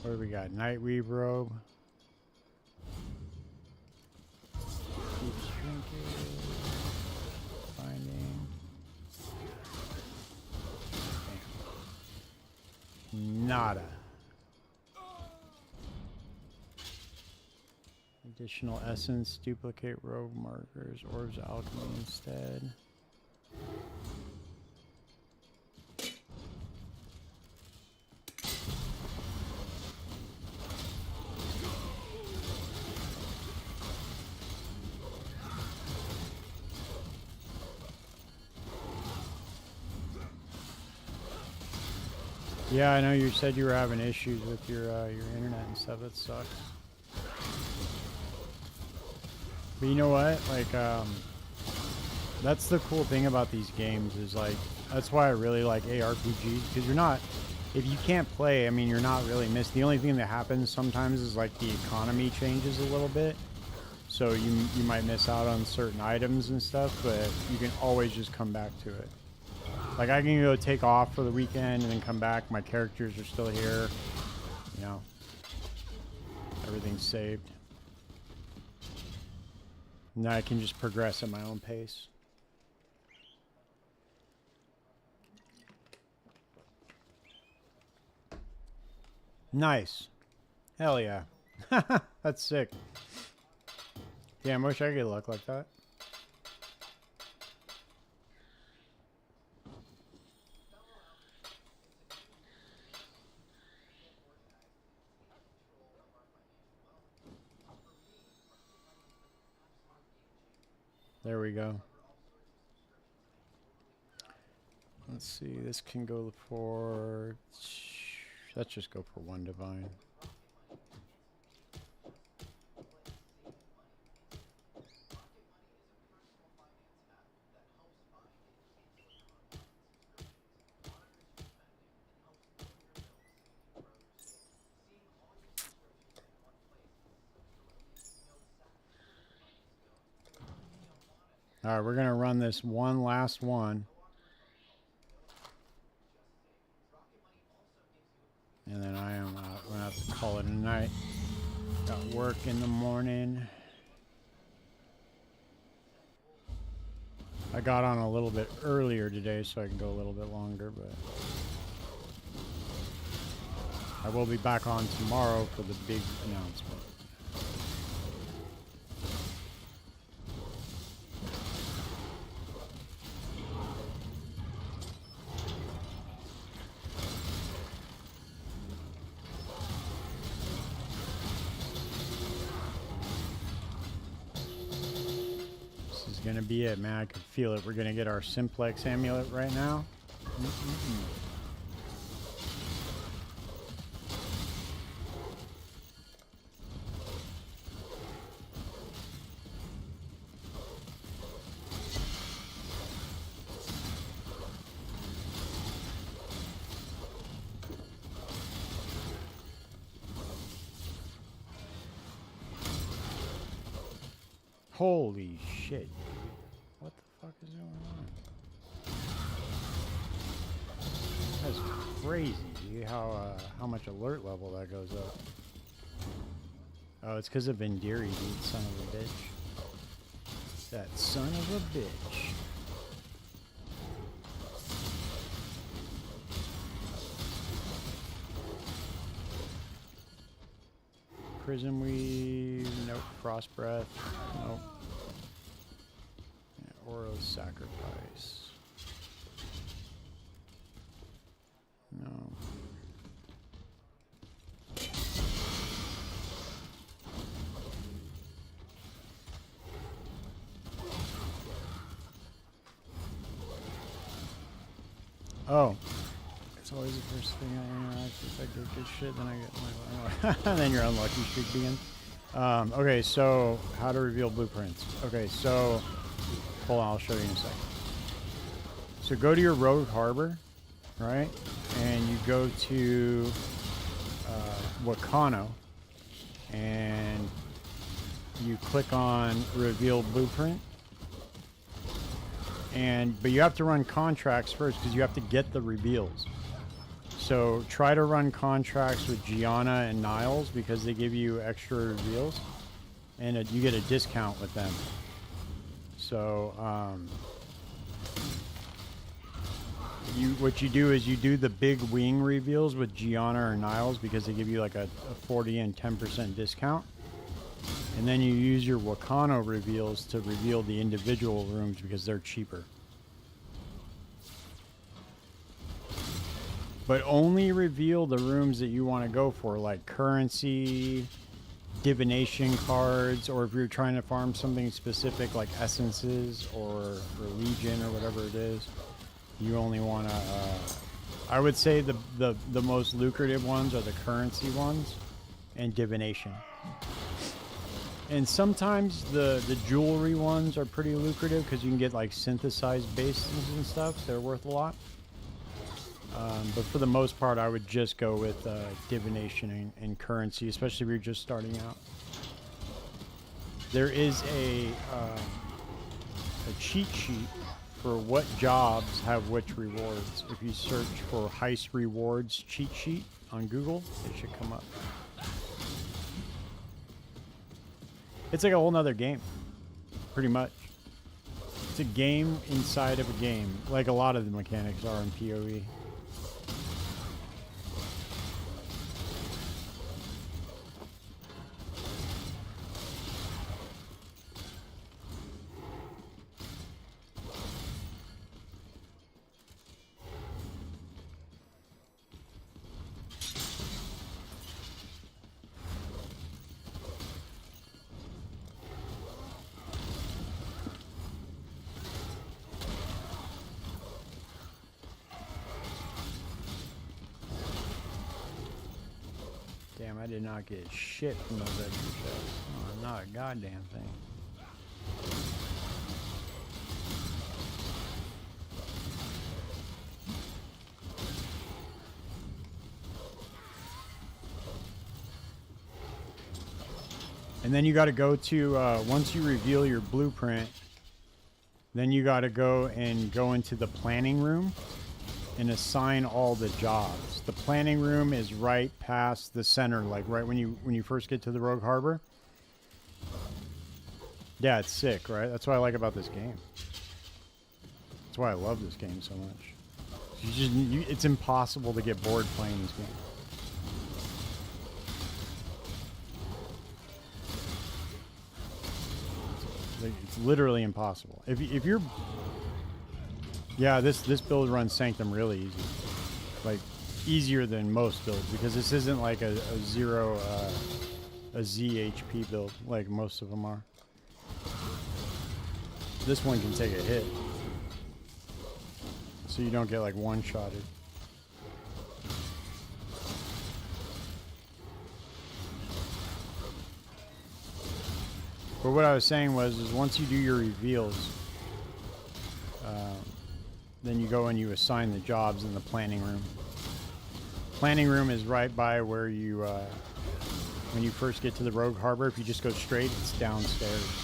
What do we got? Nightweave robe. Keep shrinking. Finding. Bam. Nada. Additional essence. Duplicate robe markers. Orbs alchemy instead. Yeah, I know you said you were having issues with your internet and stuff. That sucks. But you know what? Like, that's the cool thing about these games is like, that's why I really like ARPGs, because you're not, if you can't play, I mean, you're not really missed. The only thing that happens sometimes is like the economy changes a little bit. So you might miss out on certain items and stuff, but you can always just come back to it. Like, I can go take off for the weekend and then come back. My characters are still here. You know, everything's saved. Now I can just progress at my own pace. Nice. Hell yeah. That's sick. Damn, I wish I could look like that. There we go. Let's see, this can go for... Let's just go for one divine. All right, we're going to run this one last one. And then I am going to have to call it a night. Got work in the morning. I got on a little bit earlier today so I can go a little bit longer, but I will be back on tomorrow for the big announcement. Gonna be it, man. I can feel it. We're gonna get our simplex amulet right now. Holy shit. What the fuck is going on? That's crazy, dude. How much alert level that goes up. Oh, it's because of Vendiri, dude. Son of a bitch. That son of a bitch. Prison Weave. Nope. Frost Breath. Nope. Yeah, Oro's Sacrifice. No. Oh. It's always the first thing I interact. If I get good shit, then I get my and then your unlucky streak begins. Okay, so how to reveal blueprints. Okay, so hold on, I'll show you in a second. So go to your Rogue Harbor, right? And you go to Wakano, and you click on Reveal Blueprint. But you have to run contracts first because you have to get the reveals. So try to run contracts with Gianna and Niles because they give you extra reveals, and you get a discount with them. So what you do is you do the big wing reveals with Gianna or Niles because they give you like a 40 and 10% discount, and then you use your Wakano reveals to reveal the individual rooms because they're cheaper. But only reveal the rooms that you want to go for, like currency, divination cards, or if you're trying to farm something specific like essences or legion or whatever it is. You only want to, I would say the most lucrative ones are the currency ones and divination. And sometimes the jewelry ones are pretty lucrative because you can get like synthesized bases and stuff. So they're worth a lot. But for the most part, I would just go with divination and currency, especially if you're just starting out. There is a cheat sheet for what jobs have which rewards. If you search for Heist Rewards cheat sheet on Google, it should come up. It's like a whole nother game, pretty much. It's a game inside of a game, like a lot of the mechanics are in POE. Damn, I did not get shit from those extra chests. Oh, not a goddamn thing. And then you got to go to, once you reveal your blueprint, then you got to go into the planning room and assign all the jobs. The planning room is right past the center, like right when you first get to the Rogue Harbor. Yeah, it's sick, right? That's what I like about this game. That's why I love this game so much. It's impossible to get bored playing this game. It's literally impossible. If you're... Yeah, this build runs Sanctum really easy. Like, easier than most builds, because this isn't like a zero, a ZHP build, like most of them are. This one can take a hit. So you don't get like one-shotted. But what I was saying is once you do your reveals, then you go and you assign the jobs in the planning room. Planning room is right by where you, when you first get to the Rogue Harbor. If you just go straight, it's downstairs.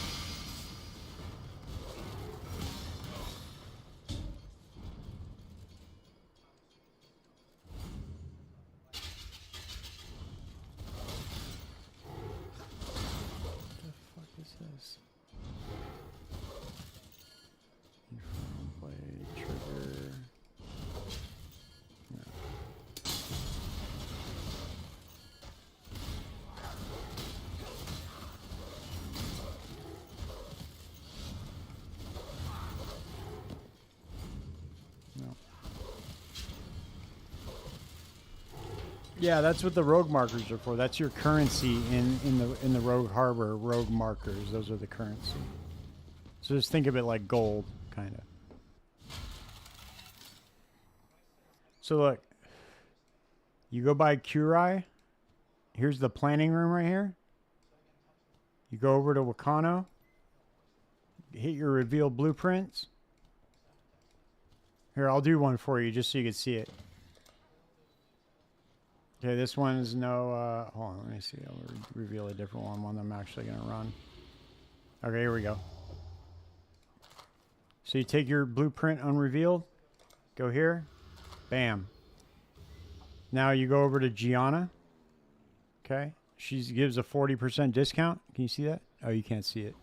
Yeah, that's what the rogue markers are for. That's your currency in the rogue harbor. Rogue markers, those are the currency. So just think of it like gold, kind of. So look, you go by Kurai. Here's the planning room right here. You go over to Wakano. Hit your reveal blueprints. Here, I'll do one for you just so you can see it. Okay, this one is no, hold on, let me see. I'll reveal a different one I'm actually going to run. Okay, here we go. So you take your blueprint unrevealed, go here, bam. Now you go over to Gianna. Okay, she gives a 40% discount. Can you see that? Oh, you can't see it.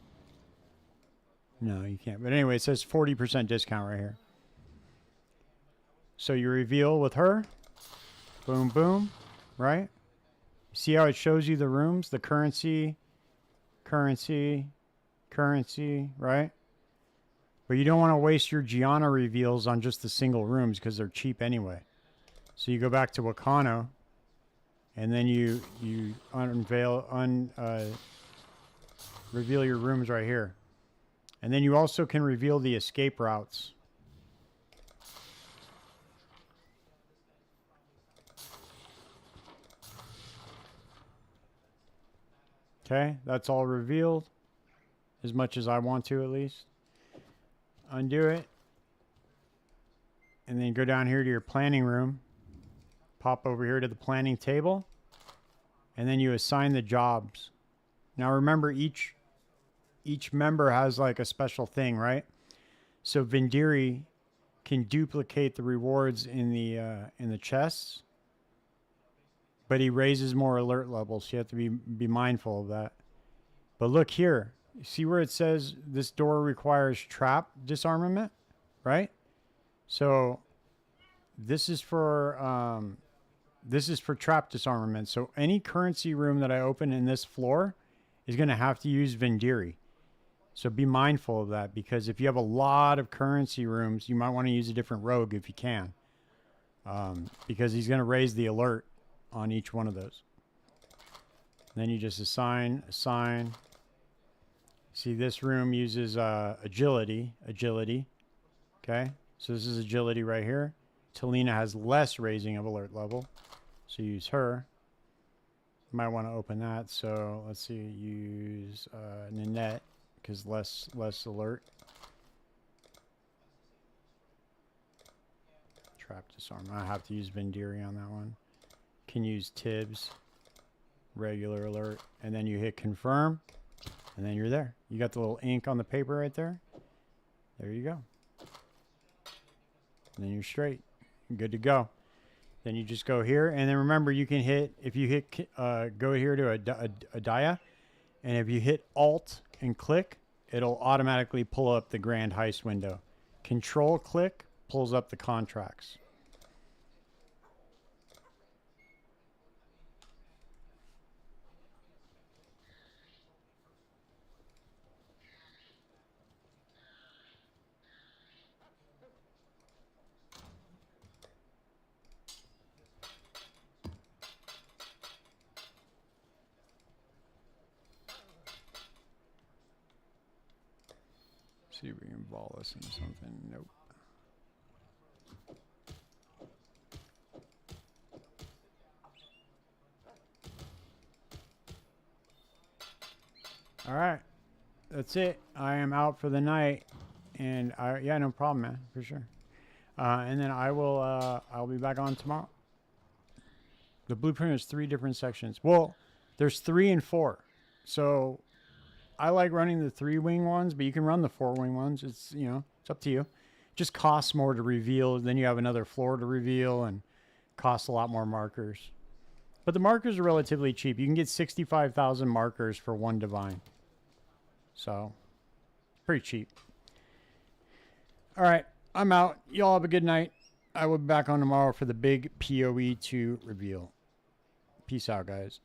No, you can't. But anyway, it says 40% discount right here. So you reveal with her. Boom, boom. Right? See how it shows you the rooms? The currency, currency, currency, right? But you don't want to waste your Gianna reveals on just the single rooms because they're cheap anyway. So you go back to Wakano, and then you reveal your rooms right here. And then you also can reveal the escape routes. Okay, that's all revealed, as much as I want to at least. Undo it. And then go down here to your planning room. Pop over here to the planning table. And then you assign the jobs. Now remember, each member has like a special thing, right? So Vindiri can duplicate the rewards in the chests. But he raises more alert levels, so you have to be mindful of that. But look here. See where it says this door requires trap disarmament, right? So this is for trap disarmament. So any currency room that I open in this floor is going to have to use Vindiri. So be mindful of that, because if you have a lot of currency rooms, you might want to use a different rogue if you can, because he's going to raise the alert on each one of those. Then you just assign. See, this room uses agility. Okay, so this is agility right here. Talina has less raising of alert level, so use her. You might want to open that. So let's see, use Nanette, because less alert. Trap disarm. I have to use Vindiri on that one. Can use Tibbs, regular alert, and then you hit confirm, and then you're there. You got the little ink on the paper right there. There you go. And then you're straight. You're good to go. Then you just go here, and then remember, you can hit, if you hit, go here to a dia, and if you hit Alt and click, it'll automatically pull up the Grand Heist window. Control click pulls up the contracts. See if we can ball this into something. Nope. All right. That's it. I am out for the night. And yeah, no problem, man, for sure. And then I'll be back on tomorrow. The blueprint is 3 different sections. Well, there's 3 and 4. So I like running the 3-wing ones, but you can run the 4-wing ones. It's, you know, it's up to you. It just costs more to reveal. Then you have another floor to reveal and costs a lot more markers. But the markers are relatively cheap. You can get 65,000 markers for 1 divine. So, pretty cheap. All right, I'm out. Y'all have a good night. I will be back on tomorrow for the big POE2 reveal. Peace out, guys.